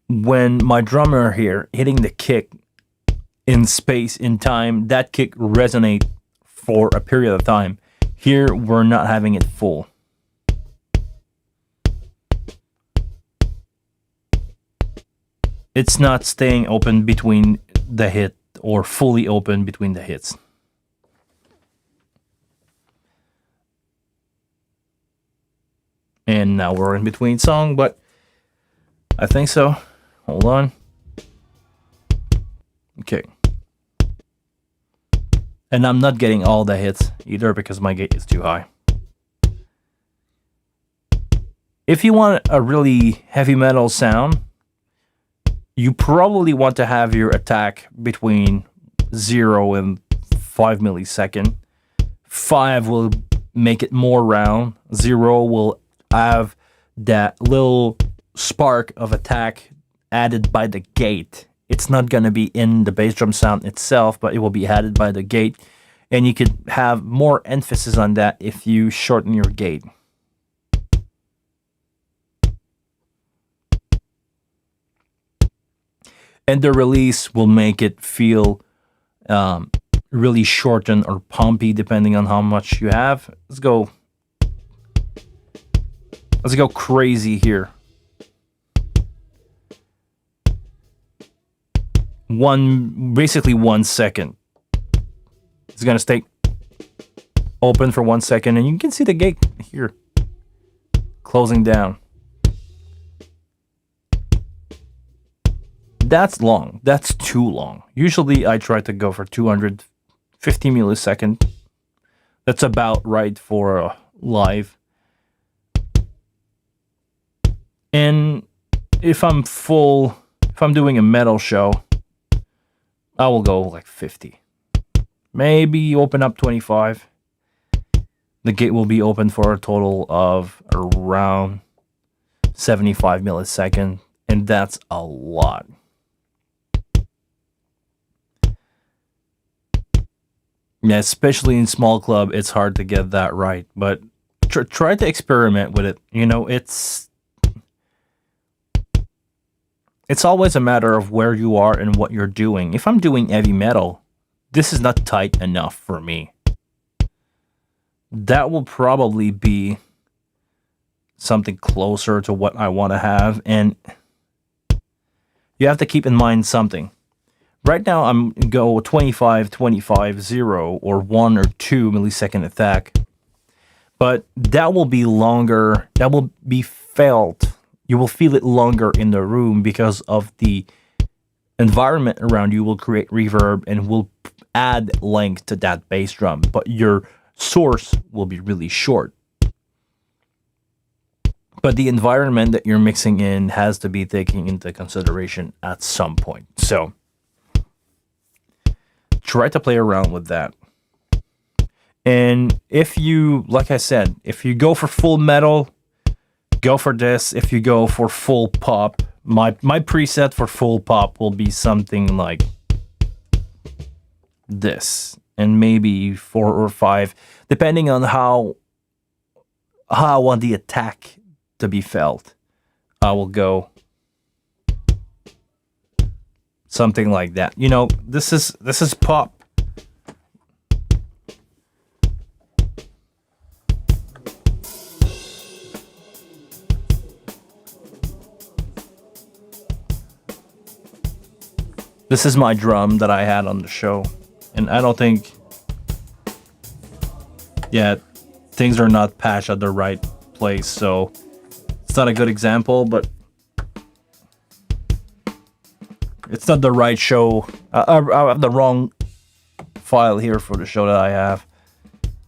my drummer here hitting the kick in space, in time, that kick resonate for a period of time. Here, we're not having it full. It's not staying open between the hit or fully open between the hits. And now we're in between song, but I think so. Hold on. Okay. And I'm not getting all the hits either because my gate is too high. If you want a really heavy metal sound, you probably want to have your attack between 0 and 5 millisecond. 5 will make it more round. 0 will have that little spark of attack added by the gate. It's not going to be in the bass drum sound itself, but it will be added by the gate. And you could have more emphasis on that if you shorten your gate. And the release will make it feel really shortened or pumpy depending on how much you have. Let's go crazy here. Basically 1 second. It's gonna stay open for 1 second, and you can see the gate here closing down. That's long. That's too long. Usually I try to go for 250 millisecond. That's about right for a live. And if I'm doing a metal show, I will go like 50. Maybe open up 25. The gate will be open for a total of around 75 milliseconds, and that's a lot. Yeah, especially in small club, it's hard to get that right. But try to experiment with it. It's always a matter of where you are and what you're doing. If I'm doing heavy metal, this is not tight enough for me. That will probably be something closer to what I want to have. And you have to keep in mind something. Right now, I'm go 25, 25, 0, or 1 or 2 millisecond attack. But that will be longer. That will be felt. You will feel it longer in the room because of the environment around you will create reverb and will add length to that bass drum. But your source will be really short. But the environment that you're mixing in has to be taken into consideration at some point. So try to play around with that. And if you, like I said, if you go for full metal, go for this. If you go for full pop, my preset for full pop will be something like this, and maybe 4 or 5, depending on how I want the attack to be felt. I will go something like that. This is pop. This is my drum that I had on the show, and I don't think, things are not patched at the right place, so it's not a good example, but it's not the right show. I have the wrong file here for the show that I have.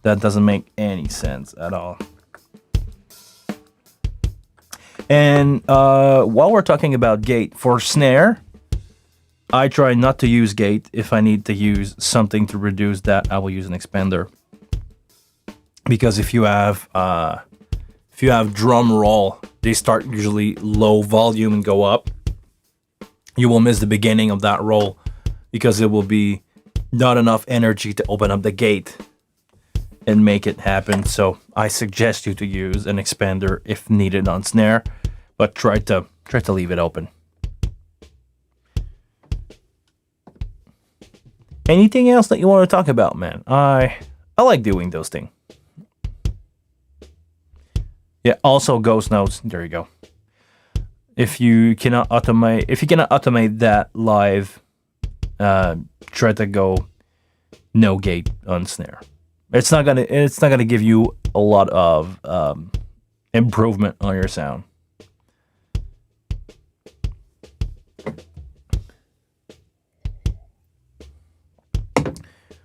That doesn't make any sense at all. And while we're talking about gate, for snare, I try not to use gate. If I need to use something to reduce that, I will use an expander. Because if you have drum roll, they start usually low volume and go up. You will miss the beginning of that roll because it will be not enough energy to open up the gate and make it happen. So I suggest you to use an expander if needed on snare, but try to leave it open. Anything else that you want to talk about, man? I like doing those things. Yeah, also ghost notes. There you go. If you cannot automate that live, try to go no gate on snare. It's not gonna give you a lot of improvement on your sound.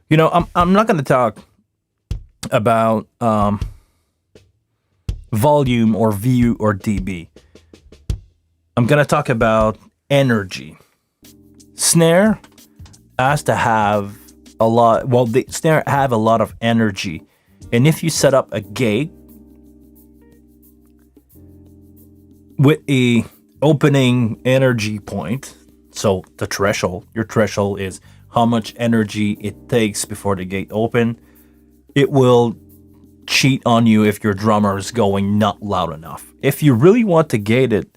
I'm not going to talk about volume or VU or dB. I'm going to talk about energy. Snare has to have a lot. Well, the snare have a lot of energy, and if you set up a gate with a opening energy point, so the threshold, your threshold is how much energy it takes before the gate open, it will cheat on you if your drummer is going not loud enough. If you really want to gate it,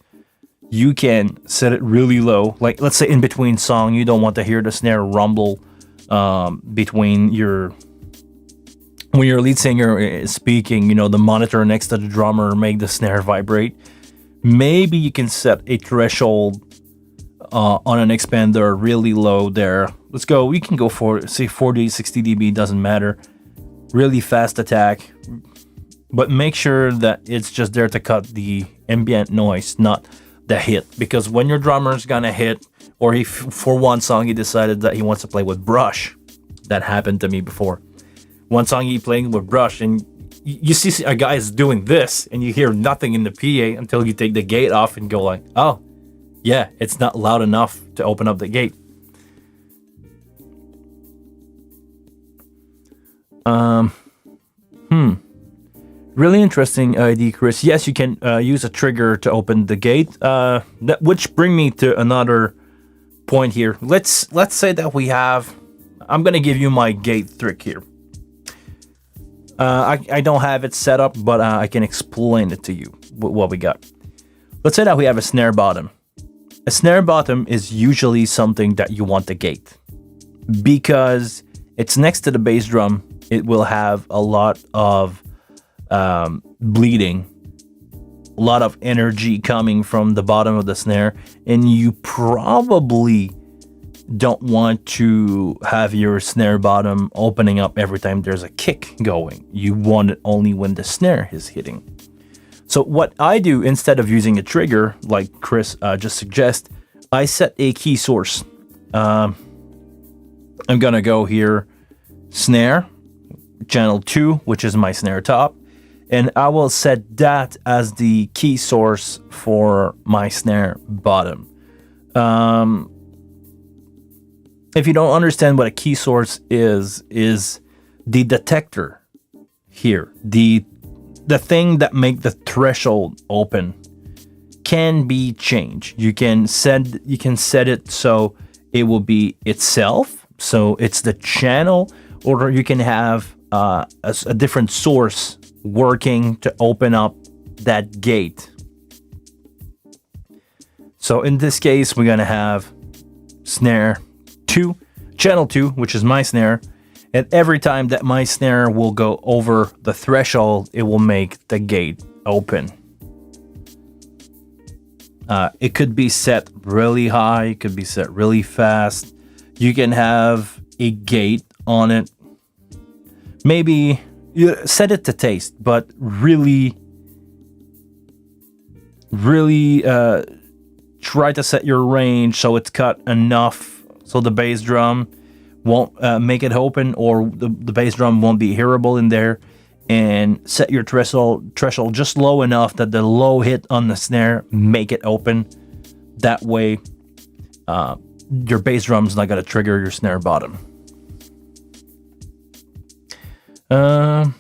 you can set it really low. Like, let's say in between song, you don't want to hear the snare rumble between when your lead singer is speaking, the monitor next to the drummer make the snare vibrate. Maybe you can set a threshold on an expander really low there. Let's go. We can go for, say, 40, 60 dB, doesn't matter. Really fast attack. But make sure that it's just there to cut the ambient noise, not the hit. Because when your drummer's gonna hit, or if for one song he decided that he wants to play with brush, that happened to me before. One song he playing with brush, and you see a guy is doing this, and you hear nothing in the PA until you take the gate off and go like, oh, yeah, it's not loud enough to open up the gate. Really interesting idea, Chris. Yes, you can use a trigger to open the gate. Which bring me to another point here. Let's say that we have I'm gonna give you my gate trick here. I don't have it set up, but I can explain it to you. What we got. Let's say that we have a snare bottom. A snare bottom is usually something that you want to gate because it's next to the bass drum. It will have a lot of bleeding, a lot of energy coming from the bottom of the snare, and you probably don't want to have your snare bottom opening up every time there's a kick going. You want it only when the snare is hitting. So what I do, instead of using a trigger like Chris just suggests, I set a key source. I'm gonna go here, snare, channel 2, which is my snare top, and I will set that as the key source for my snare bottom. If you don't understand what a key source is the detector here, the thing that make the threshold open can be changed. You can set it so it will be itself, so it's the channel, or you can have a different source working to open up that gate. So in this case, we're gonna have snare 2, channel 2, which is my snare. And every time that my snare will go over the threshold, it will make the gate open. It could be set really high, it could be set really fast. You can have a gate on it. Maybe you set it to taste, but really try to set your range so it's cut enough so the bass drum won't make it open, or the bass drum won't be hearable in there, and set your threshold just low enough that the low hit on the snare make it open. That way your bass drum's not going to trigger your snare bottom. My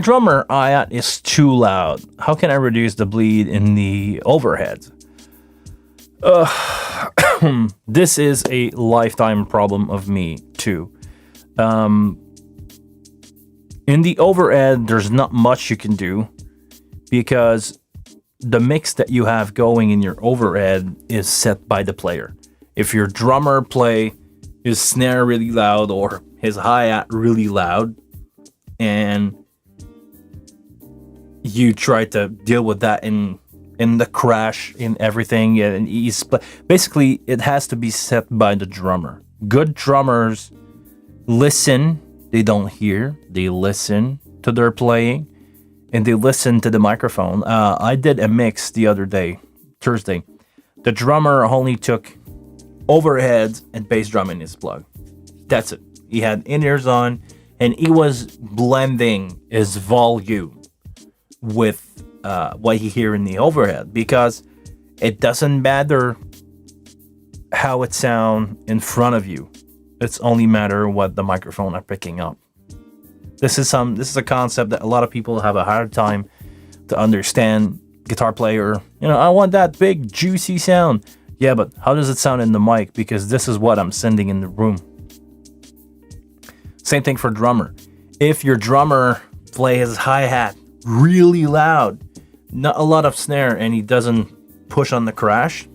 drummer hi-hat is too loud. How can I reduce the bleed in the overhead? This is a lifetime problem of me too. In the overhead, there's not much you can do because the mix that you have going in your overhead is set by the player. If your drummer play his snare really loud or his hi-hat really loud, and you try to deal with that in the crash, in everything, and basically it has to be set by the drummer. Good drummers listen, they don't hear, they listen to their playing, and they listen to the microphone. I did a mix the other day, Thursday. The drummer only took overheads and bass drum in his plug. That's it. He had in-ears on, and he was blending his volume with what you hear in the overhead, because it doesn't matter how it sounds in front of you. It's only matter what the microphone are picking up. This is a concept that a lot of people have a hard time to understand. Guitar player, I want that big juicy sound. Yeah, but how does it sound in the mic? Because this is what I'm sending in the room. Same thing for drummer. If your drummer plays his hi-hat really loud, not a lot of snare, and he doesn't push on the crash,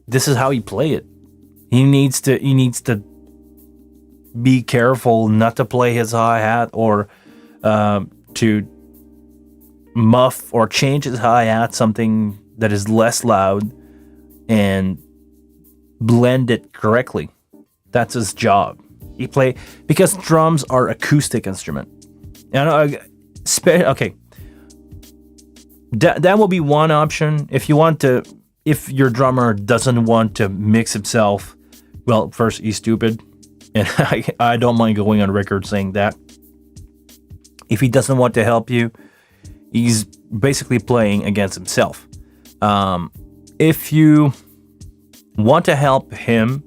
this is how he play it. He needs to be careful not to play his hi-hat or to muff or change his hi-hat something that is less loud and blend it correctly. That's his job. He play because drums are acoustic instrument. Okay. That will be one option. If your drummer doesn't want to mix himself, well, first, he's stupid, and I don't mind going on record saying that. If he doesn't want to help you, he's basically playing against himself. If you want to help him,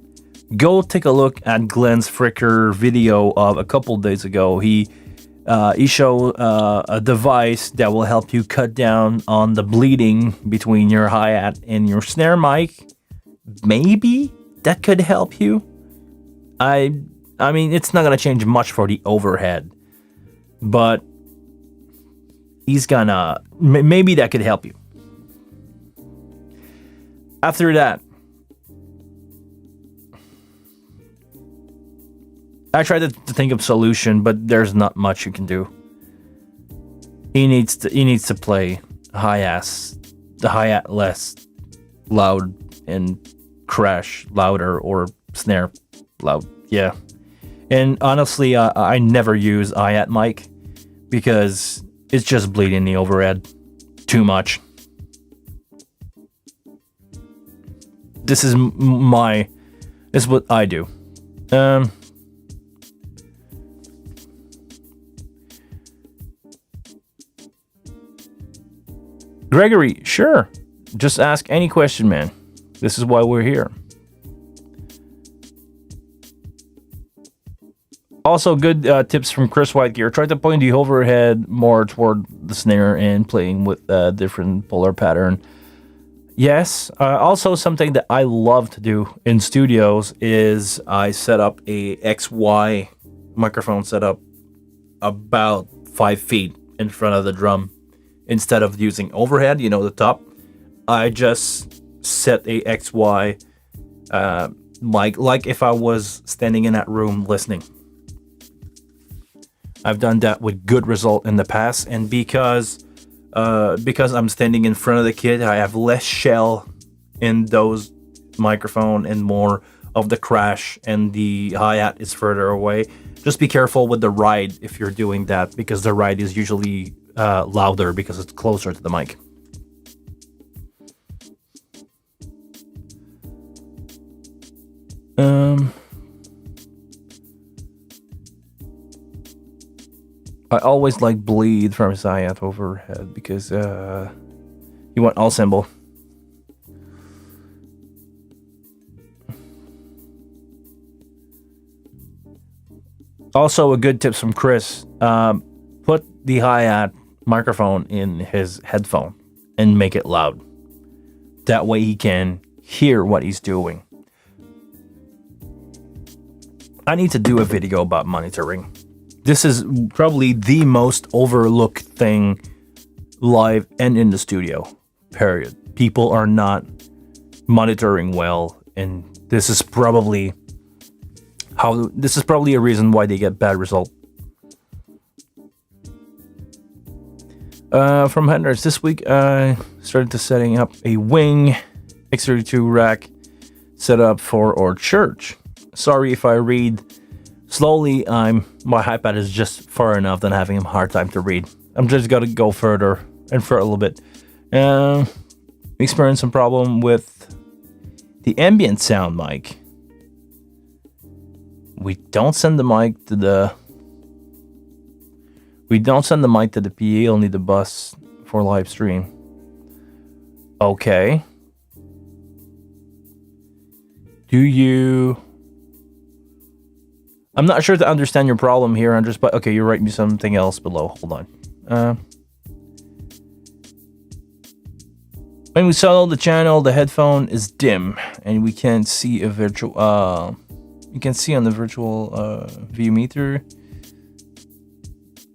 go take a look at Glenn's Fricker video of a couple days ago. He showed a device that will help you cut down on the bleeding between your hi-hat and your snare mic. Maybe that could help you. I mean, it's not gonna change much for the overhead, but he's gonna maybe that could help you. After that, I tried to think of solution, but there's not much you can do. He needs to play the hi-hat less loud and crash louder or snare loud. Yeah. And honestly, I never use hi-hat mic because it's just bleeding the overhead too much. This is what I do. Gregory, sure. Just ask any question, man. This is why we're here. Also, good tips from Chris Whitegear. Try to point the overhead more toward the snare and playing with a different polar pattern. Yes. Also, something that I love to do in studios is I set up a XY microphone setup about 5 feet in front of the drum. Instead of using overhead, the top, I just set a XY like if I was standing in that room listening. I've done that with good result in the past, and because I'm standing in front of the kid, I have less shell in those microphone and more of the crash, and the hi-hat is further away. Just be careful with the ride if you're doing that, because the ride is usually louder because it's closer to the mic. I always like bleed from his hi-hat overhead because you want all cymbal. Also, a good tips from Chris. Put the hi-hat microphone in his headphone and make it loud. That way he can hear what he's doing. I need to do a video about monitoring. This is probably the most overlooked thing live and in the studio, period. People are not monitoring well, and this is probably a reason why they get bad results. From Henders, this week I started to setting up a wing X32 rack set up for our church. Sorry if I read slowly. My iPad is just far enough that I'm having a hard time to read. I'm just gonna go further and for a little bit. Experienced some problem with the ambient sound mic. We don't send the mic to the PA, only the bus for live stream. Okay. I'm not sure to understand your problem here, Andres, but okay, you write me something else below. Hold on. When we solo the channel, the headphone is dim, and we can't see a virtual. You can see on the virtual view meter.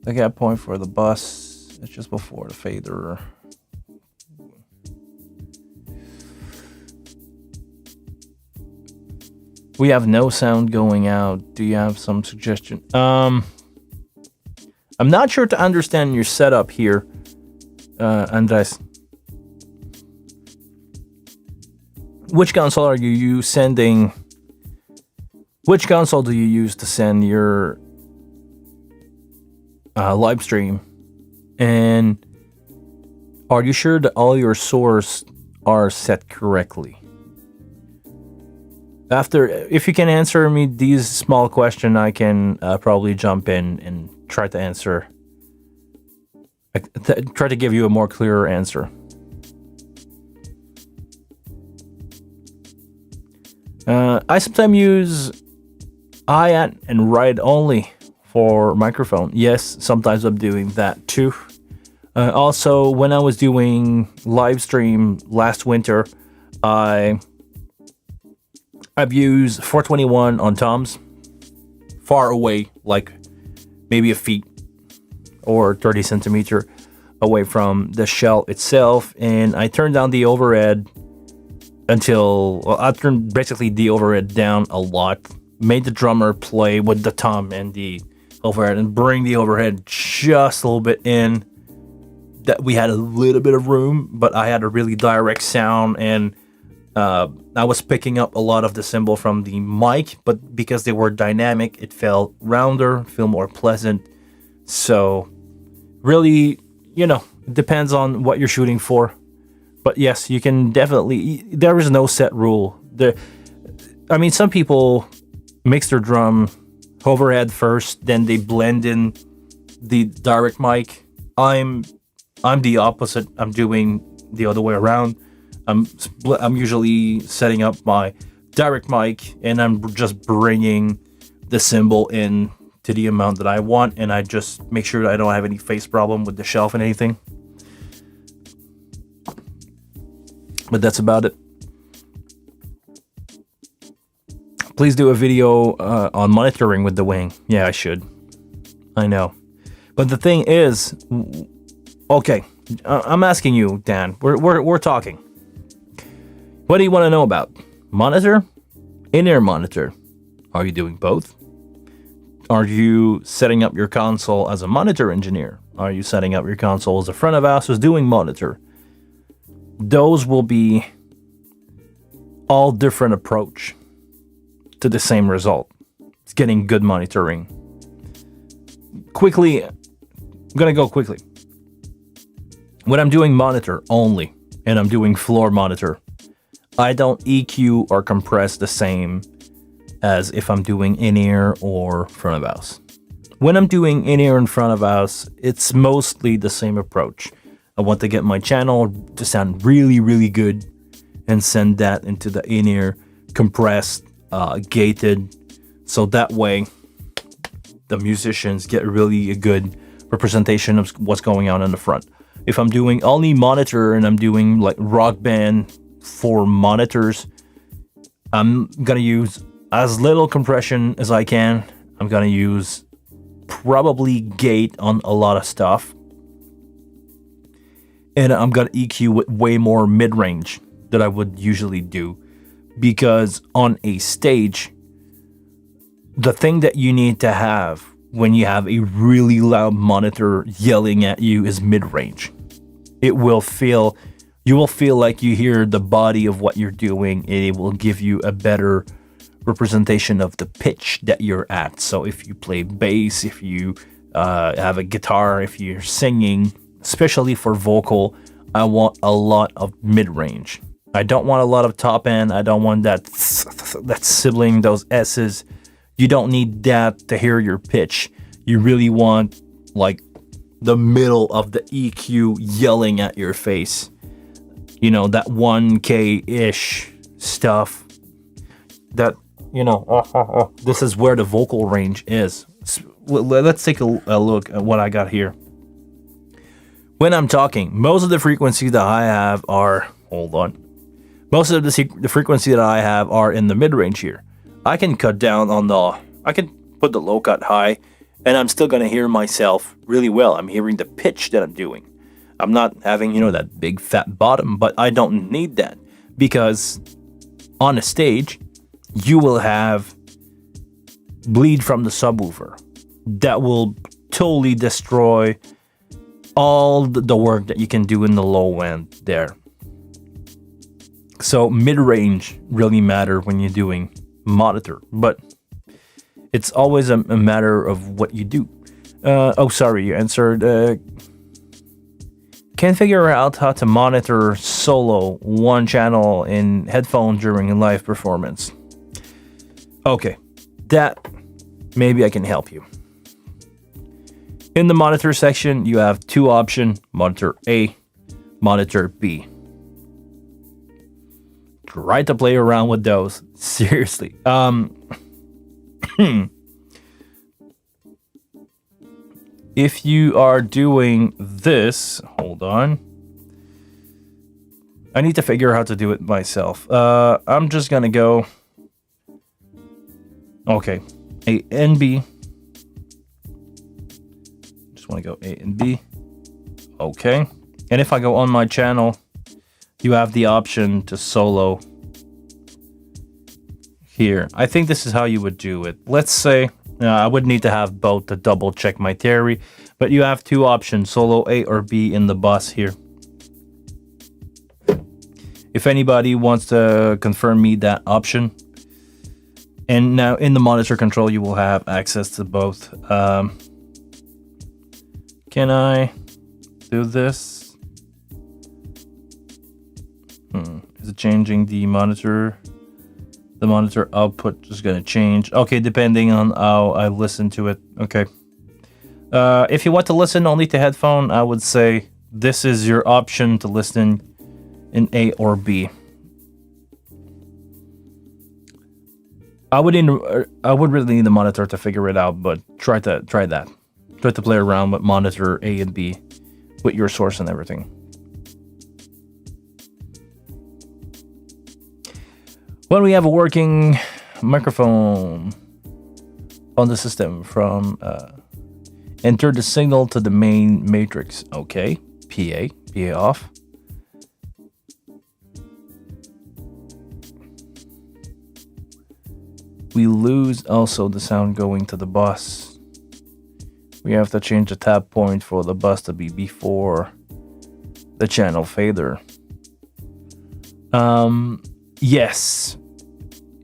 The gap point for the bus is just before the fader. We have no sound going out. Do you have some suggestion? I'm not sure to understand your setup here, Andres. Which console are you sending? Which console do you use to send your live stream? And are you sure that all your sources are set correctly? If you can answer me these small questions, I can probably jump in and try to answer. Try to give you a more clearer answer. I sometimes use hi-hat and ride only for microphone. Yes, sometimes I'm doing that too. Also, when I was doing live stream last winter, I I've used 421 on toms, far away, like maybe a feet or 30 centimeter away from the shell itself, and I turned down the overhead until, well, I turned basically the overhead down a lot, made the drummer play with the tom and the overhead and bring the overhead just a little bit in, that we had a little bit of room, but I had a really direct sound, and I was picking up a lot of the cymbal from the mic, but because they were dynamic, it felt rounder, feel more pleasant. So really, it depends on what you're shooting for. But yes, you can definitely, there is no set rule. Some people mix their drum overhead first, then they blend in the direct mic. I'm the opposite. I'm doing the other way around. I'm usually setting up my direct mic, and I'm just bringing the cymbal in to the amount that I want, and I just make sure that I don't have any phase problem with the shelf and anything. But that's about it. Please do a video on monitoring with the wing. Yeah, I should. I know. But the thing is, okay, I'm asking you, Dan. We're talking. What do you want to know about? Monitor? In-ear monitor? Are you doing both? Are you setting up your console as a monitor engineer? Are you setting up your console as a front of house who's doing monitor? Those will be all different approach to the same result. It's getting good monitoring. Quickly, I'm gonna go quickly. When I'm doing monitor only, and I'm doing floor monitor, I don't EQ or compress the same as if I'm doing in-ear or front of house. When I'm doing in-ear and front of house, it's mostly the same approach. I want to get my channel to sound really, really good and send that into the in-ear, compressed, gated, so that way the musicians get really a good representation of what's going on in the front. If I'm doing only monitor and I'm doing like rock band for monitors, I'm gonna use as little compression as I can. I'm gonna use probably gate on a lot of stuff, and I'm gonna EQ with way more mid-range than I would usually do, because on a stage, the thing that you need to have when you have a really loud monitor yelling at you is mid-range. You will feel like you hear the body of what you're doing, and it will give you a better representation of the pitch that you're at. So if you play bass, if you have a guitar, if you're singing, especially for vocal, I want a lot of mid-range. I don't want a lot of top end. I don't want that sibling, those S's. You don't need that to hear your pitch. You really want like the middle of the EQ yelling at your face. That 1K-ish stuff. That, this is where the vocal range is. Let's take a look at what I got here. When I'm talking, most of the frequency that I have are, most of the frequency that I have are in the mid-range here. I can cut down on I can put the low cut high, and I'm still going to hear myself really well. I'm hearing the pitch that I'm doing. I'm not having, that big fat bottom, but I don't need that, because on a stage, you will have bleed from the subwoofer that will totally destroy all the work that you can do in the low end there. So mid-range really matter when you're doing monitor, but it's always a matter of what you do. You answered. Can't figure out how to monitor solo one channel in headphones during a live performance. Okay, that maybe I can help you. In the monitor section, you have two options: monitor A, monitor B. Try to play around with those. Seriously. If you are doing this, hold on. I need to figure out how to do it myself. I'm just gonna go Okay, A and B. Just want to go A and B. Okay. And if I go on my channel, you have the option to solo here. I think this is how you would do it. Let's say I would need to have both to double check my theory, but you have two options, solo A or B in the bus here. If anybody wants to confirm me that option. And now in the monitor control, you will have access to both. Can I do this? Is it changing the monitor? The monitor output is going to change. Okay, depending on how I listen to it. Okay. If you want to listen only to headphone, I would say this is your option to listen in A or B. I would really need the monitor to figure it out, but try that. Try to play around with monitor A and B with your source and everything. When we have a working microphone on the system from enter the signal to the main matrix. Okay, PA off. We lose also the sound going to the bus. We have to change the tap point for the bus to be before the channel fader. Yes.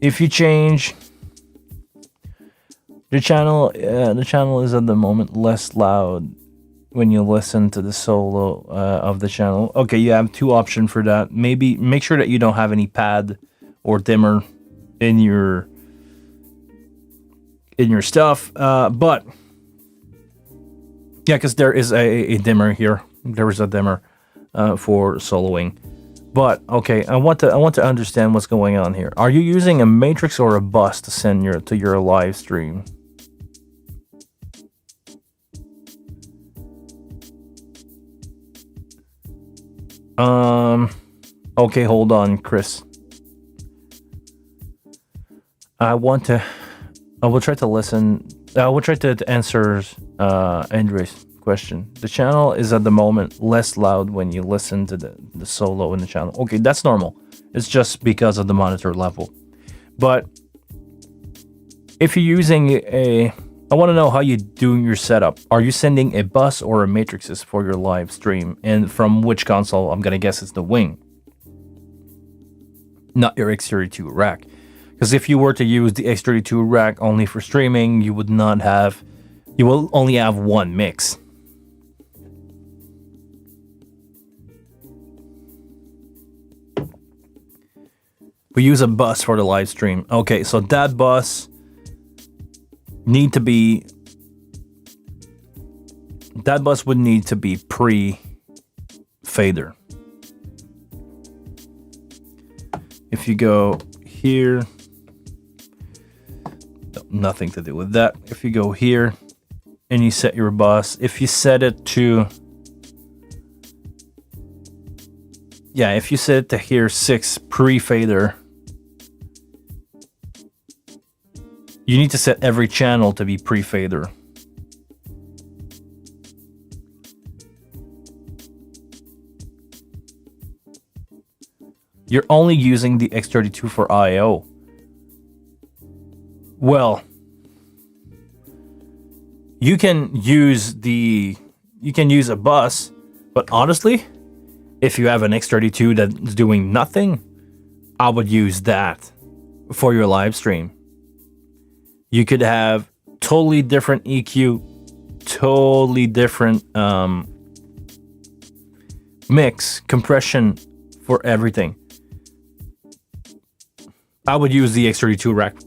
If you change the channel is at the moment less loud when you listen to the solo of the channel. Okay, you have two options for that. Maybe make sure that you don't have any pad or dimmer in your stuff, but yeah, because there is a dimmer here. There is a dimmer for soloing. But okay, I want to understand what's going on here. Are you using a matrix or a bus to send your live stream? Okay, hold on, Chris. I will try to listen. I will try to answer Andre's question. The channel is at the moment less loud when you listen to the solo in the channel. Okay, that's normal. It's just because of the monitor level. But if you're using I want to know how you're doing your setup. Are you sending a bus or a matrices for your live stream? And from which console? I'm gonna guess it's the Wing, not your X32 rack. Because if you were to use the X32 rack only for streaming, you will only have one mix. We use a bus for the live stream. Okay, so that bus would need to be pre-fader. If you go here, nothing to do with that. If you go here and you set your bus, if you set it to here 6 pre-fader, you need to set every channel to be pre-fader. You're only using the X32 for I/O. Well, you can use a bus, but honestly, if you have an X32 that's doing nothing, I would use that for your live stream. You could have totally different EQ, totally different mix, compression for everything. I would use the X32 rack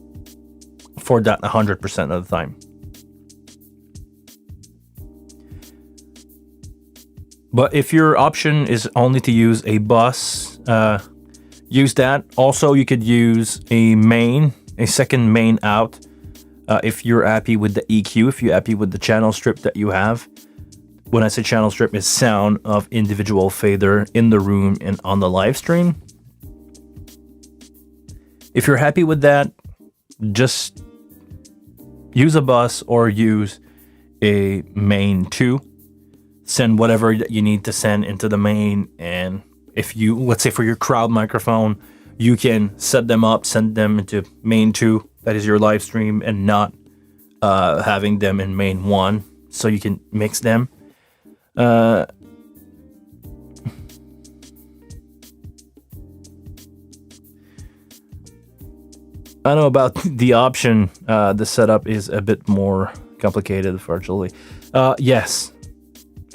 for that 100% of the time. But if your option is only to use a bus, use that. Also, you could use a second main out. If you're happy with the EQ, if you're happy with the channel strip that you have. When I say channel strip, it's sound of individual fader in the room and on the live stream. If you're happy with that, just use a bus or use a main 2. Send whatever you need to send into the main, and if you, let's say for your crowd microphone, you can set them up, send them into main 2, that is your live stream, and not having them in main 1, so you can mix them. I know about the option. The setup is a bit more complicated virtually. Yes,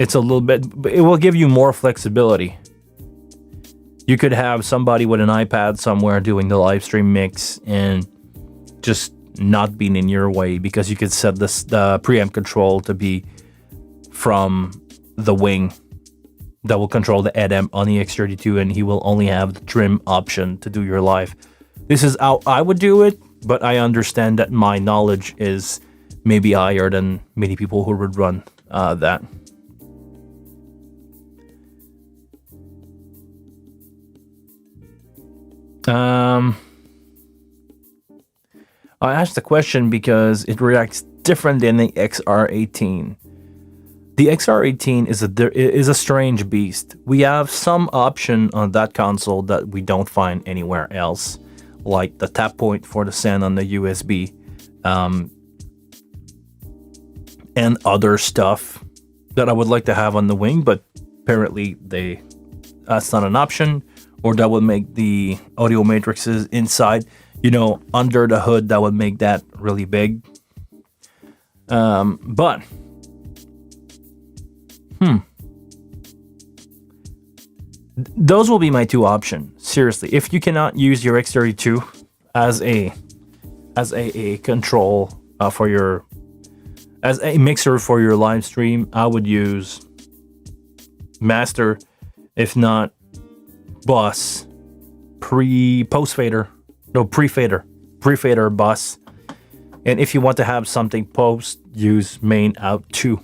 it's a little bit, but it will give you more flexibility. You could have somebody with an iPad somewhere doing the live stream mix and just not being in your way, because you could set the preamp control to be from the wing that will control the head amp on the X32, and he will only have the trim option to do your live. This is how I would do it, but I understand that my knowledge is maybe higher than many people who would run that. I asked the question because it reacts different than the XR18. The XR18 is a strange beast. We have some option on that console that we don't find anywhere else, like the tap point for the send on the USB, and other stuff that I would like to have on the wing, but apparently that's not an option, or that would make the audio matrices inside, under the hood, that would make that really big. But those will be my 2 options. Seriously, if you cannot use your X32 as a control as a mixer for your live stream, I would use master, if not bus, pre-fader bus. And if you want to have something post, use main out 2.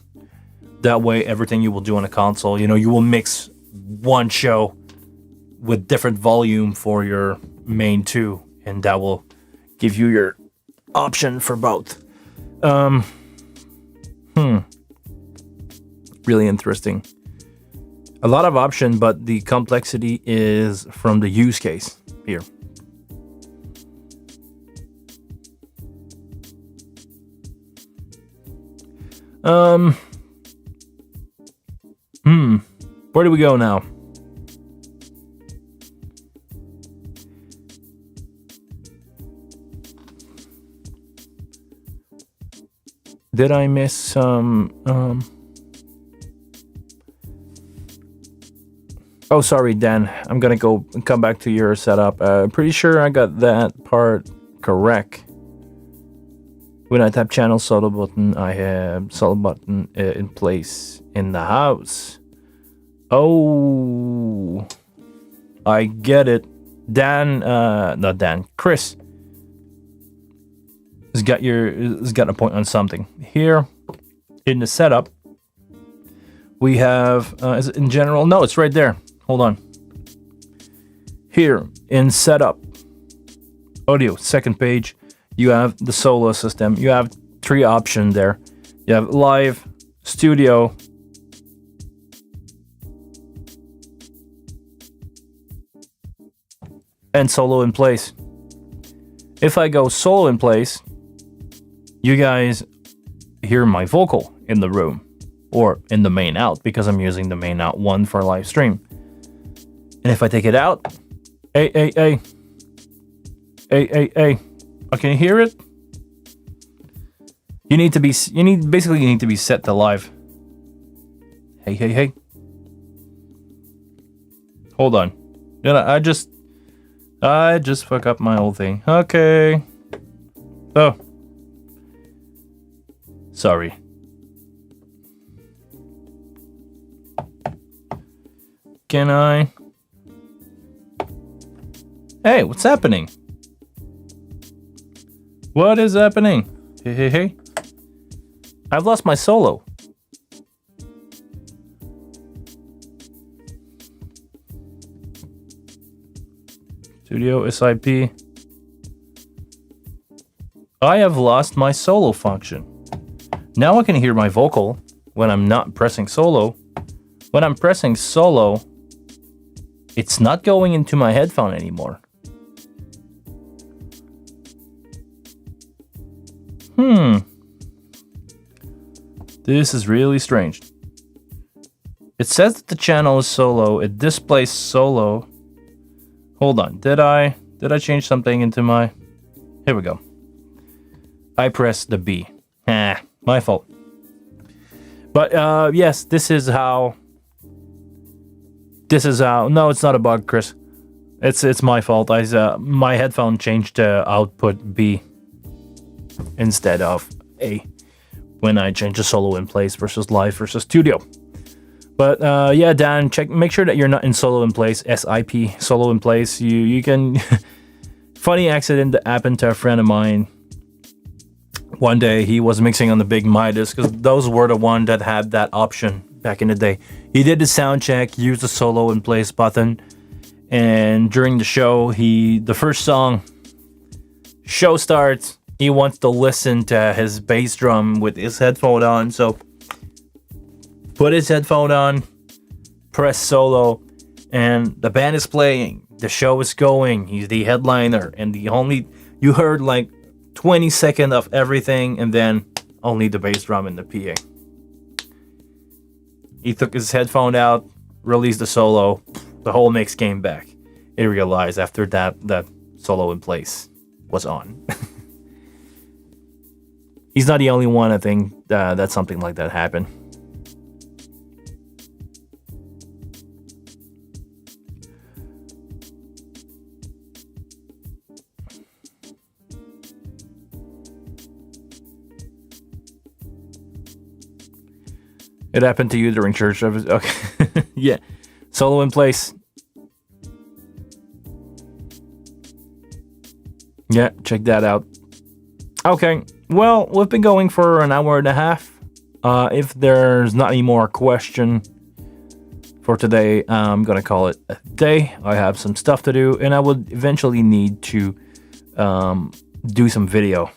That way, everything you will do on a console, you will mix one show with different volume for your main 2, and that will give you your option for both. Really interesting. A lot of option, but the complexity is from the use case here. Where do we go now? Did I miss some? Oh, sorry, Dan. I'm gonna come back to your setup. Pretty sure I got that part correct. When I tap channel solo button, I have solo button in place in the house. Oh, I get it. Not Dan. Chris has got a point on something here in the setup. We have is it in general? No, it's right there. Hold on. Here in setup, audio, second page, you have the solo system. You have 3 options there. You have live, studio, and solo in place. If I go solo in place, you guys hear my vocal in the room or in the main out, because I'm using the main out 1 for live stream. And if I take it out, hey, can you hear it? You need to be set to live. Hey. Hold on. I just fuck up my whole thing. Okay. Oh. Sorry. Can I? Hey, what's happening? What is happening? Hey. I've lost my solo. Studio SIP. I have lost my solo function. Now I can hear my vocal when I'm not pressing solo. When I'm pressing solo, it's not going into my headphone anymore. This is really strange. It says that the channel is solo. It displays solo. Hold on. Did I change something into my... Here we go. I pressed the B. My fault. But yes, this is how... No, it's not a bug, Chris. It's my fault. My headphone changed to output B instead of A when I changed the solo in place versus live versus studio. But yeah, Dan, make sure that you're not in solo in place, SIP, solo in place. You can... Funny accident that happened to a friend of mine. One day he was mixing on the big Midas, because those were the one that had that option back in the day. He did the sound check, used the solo in place button, and during the show, the first song, show starts, he wants to listen to his bass drum with his headphone on, so put his headphone on, press solo, and the band is playing. The show is going. He's the headliner, and you heard like 20 seconds of everything, and then only the bass drum and the PA. He took his headphone out, released the solo, the whole mix came back. He realized after that solo in place was on. He's not the only one, I think, that something like that happened. It happened to you during church service? Okay. Yeah. Solo in place. Yeah, check that out. Okay. Well, we've been going for an hour and a half. If there's not any more question for today, I'm going to call it a day. I have some stuff to do, and I would eventually need to do some video.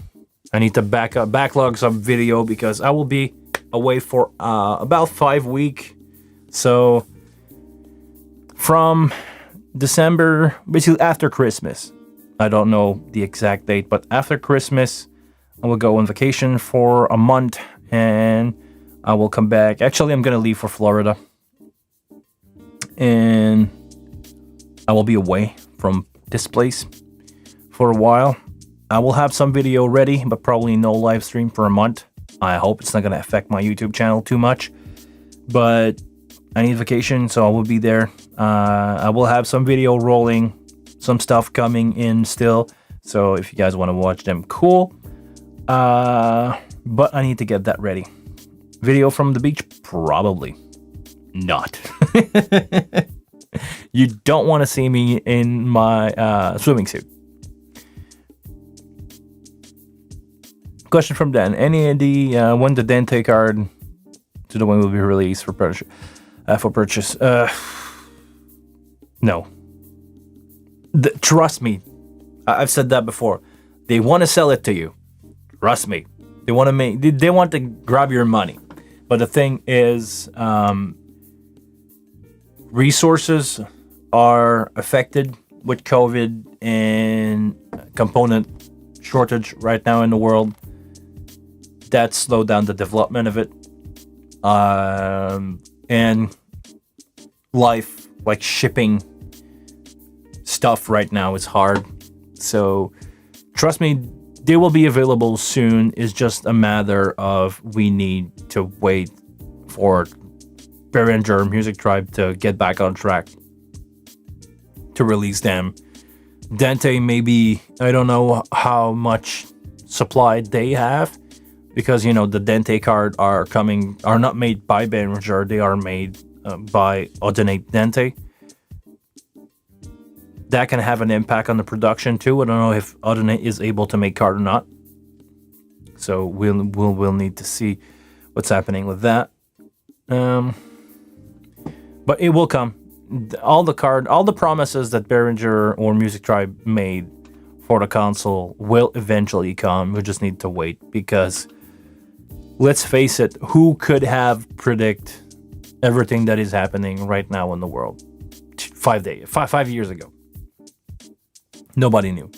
I need to backlog some video because I will be away for about 5 weeks. So from December, basically after Christmas, I don't know the exact date, but after Christmas, I will go on vacation for a month, and I will come back. Actually, I'm gonna leave for Florida, and I will be away from this place for a while. I will have some video ready, but probably no live stream for a month. I hope it's not going to affect my YouTube channel too much, but I need vacation, so I will be there. I will have some video rolling, some stuff coming in still, so if you guys want to watch them, cool. But I need to get that ready. Video from the beach? Probably not. You don't want to see me in my swimming suit. Question from Dan. Any idea when the Dante card to the one will be released for purchase? No. Trust me. I've said that before. They want to sell it to you. Trust me. They want to grab your money. But the thing is, resources are affected with COVID and component shortage right now in the world. That slowed down the development of it. And life, like shipping stuff right now is hard. So trust me, they will be available soon. It's just a matter of we need to wait for Behringer Music Tribe to get back on track to release them. Dante, maybe, I don't know how much supply they have, because the Dante card are not made by Behringer, they are made by Ordinate Dante. That can have an impact on the production too. I don't know if Ordinate is able to make card or not, so we'll need to see what's happening with that. But it will come. All the promises that Behringer or Music Tribe made for the console will eventually come. We just need to wait, because let's face it, who could have predict everything that is happening right now in the world 5 years ago? Nobody knew.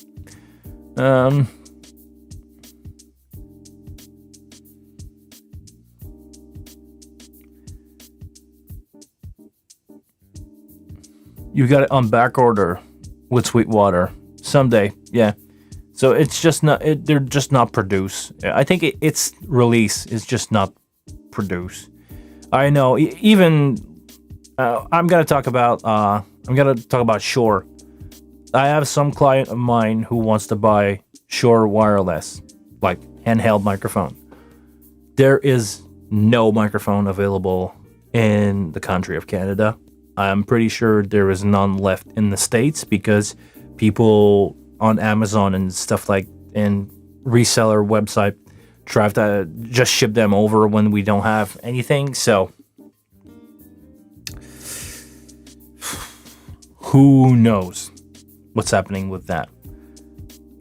You got it on back order with Sweetwater someday. Yeah. So it's just not. They're just not produced. I think its release is just not produced. I know. Even I'm gonna talk about. Shure. I have some client of mine who wants to buy Shure wireless, like handheld microphone. There is no microphone available in the country of Canada. I'm pretty sure there is none left in the States, because people on Amazon and stuff like, and reseller website try to just ship them over when we don't have anything. So who knows what's happening with that?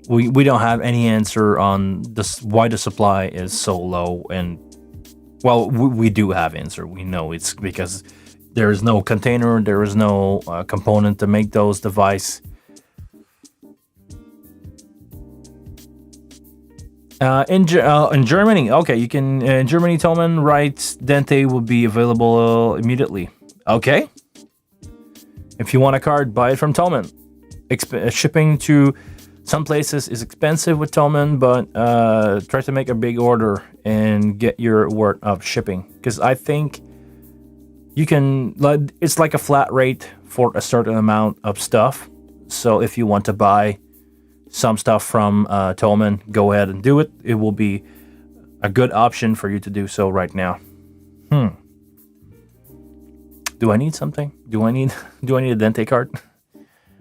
We don't have any answer on this, why the supply is so low. And well, we do have answer. We know it's because there is no container, there is no component to make those device. In Germany, okay, you can. In Germany, Tolman writes Dente will be available immediately. Okay. If you want a card, buy it from Tolman. Shipping to some places is expensive with Tolman, but try to make a big order and get your worth of shipping, because I think you can. It's like a flat rate for a certain amount of stuff. So if you want to buy some stuff from Tolman, go ahead and do it. It will be a good option for you to do so right now. Do I need something? Do I need a Dente card?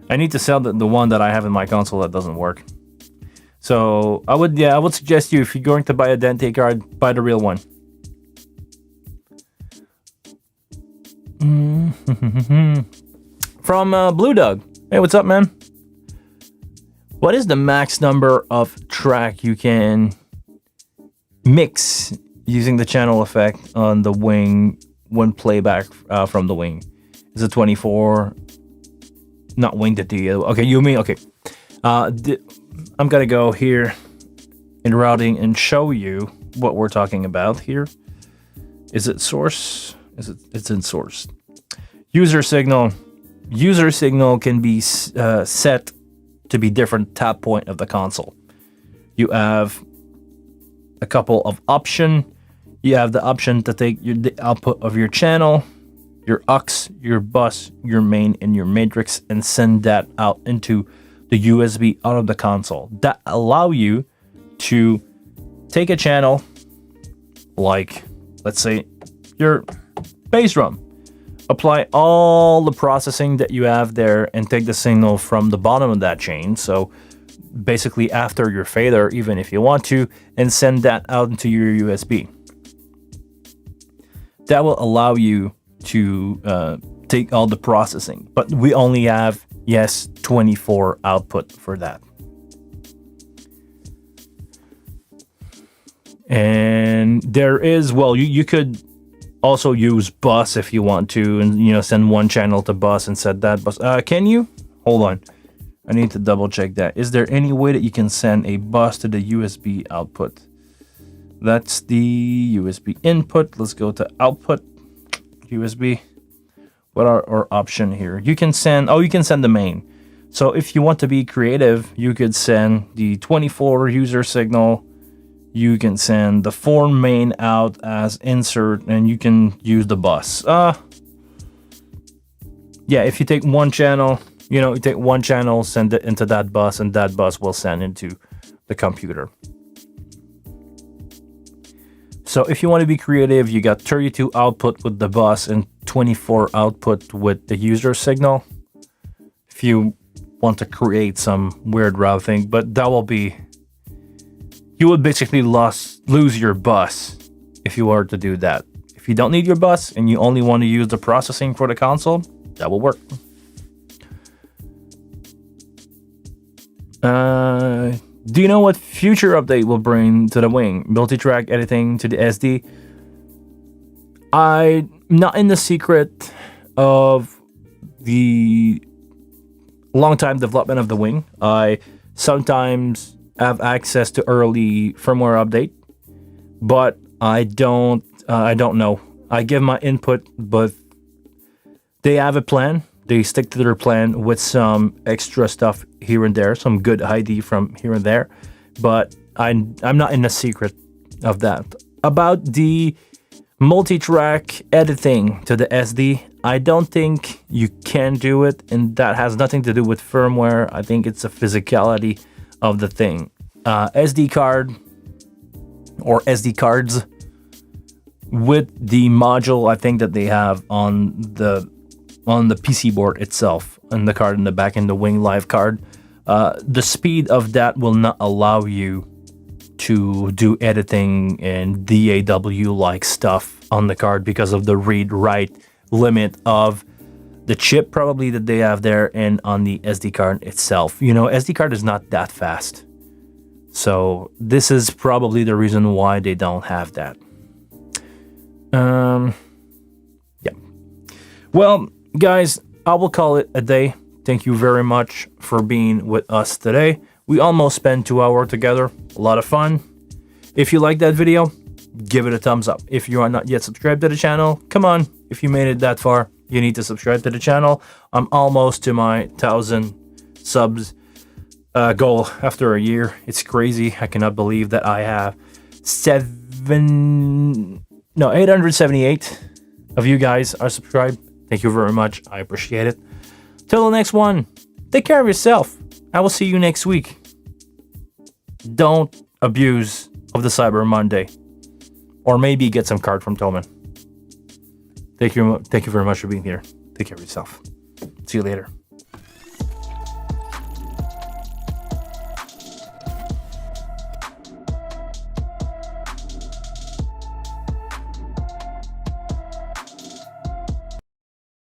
I need to sell the one that I have in my console that doesn't work. So I would suggest you, if you're going to buy a Dente card, buy the real one. From Blue Dog. Hey, what's up, man? What is the max number of track you can mix using the channel effect on the wing when playback from the wing? Is it 24? Not wing to D. Okay, you mean, okay. I'm gonna go here in routing and show you what we're talking about here. Is it source? It's in source. User signal. User signal can be set to be different tap point of the console. You have a couple of options. You have the option to take the output of your channel, your aux, your bus, your main, and your matrix, and send that out into the USB out of the console. That allow you to take a channel, like, let's say, your bass drum, apply all the processing that you have there, and take the signal from the bottom of that chain. So basically after your fader, even if you want to, and send that out into your USB. That will allow you to take all the processing, but we only have 24 output for that. And there is, well, you could also use bus if you want to, and send one channel to bus and set that bus. Can you? Hold on, I need to double check that. Is there any way that you can send a bus to the USB output? That's the USB input. Let's go to output, USB. What are our option here? You can send, you can send the main. So if you want to be creative, you could send the 24 user signal. You can send the 4 main out as insert, and you can use the bus. Yeah, if you take one channel, you take one channel, send it into that bus, and that bus will send into the computer. So if you want to be creative, you got 32 output with the bus and 24 output with the user signal. If you want to create some weird routing, but that will be, you would basically lose your bus if you were to do that. If you don't need your bus and you only want to use the processing for the console, that will work. Do you know what future update will bring to the wing? Multi-track editing to the SD? I'm not in the secret of the long-time development of the wing. I sometimes have access to early firmware update, but I don't know. I give my input, but they have a plan. They stick to their plan with some extra stuff here and there, some good ID from here and there, but I'm not in the secret of that. About the multi-track editing to the SD, I don't think you can do it, and that has nothing to do with firmware. I think it's a physicality of the thing. SD card or SD cards with the module, I think that they have on the PC board itself, and the card in the back, and the wing live card, the speed of that will not allow you to do editing and DAW like stuff on the card because of the read-write limit of the chip probably that they have there and on the SD card itself. You know, SD card is not that fast. So this is probably the reason why they don't have that. Yeah. Well, guys, I will call it a day. Thank you very much for being with us today. We almost spent 2 hours together. A lot of fun. If you like that video, give it a thumbs up. If you are not yet subscribed to the channel, come on. If you made it that far, you need to subscribe to the channel. I'm almost to my 1,000 subs goal after a year. It's crazy. I cannot believe that I have 878 of you guys are subscribed. Thank you very much. I appreciate it. Till the next one, take care of yourself. I will see you next week. Don't abuse of the Cyber Monday. Or maybe get some card from Tolman. Thank you very much for being here. Take care of yourself. See you later.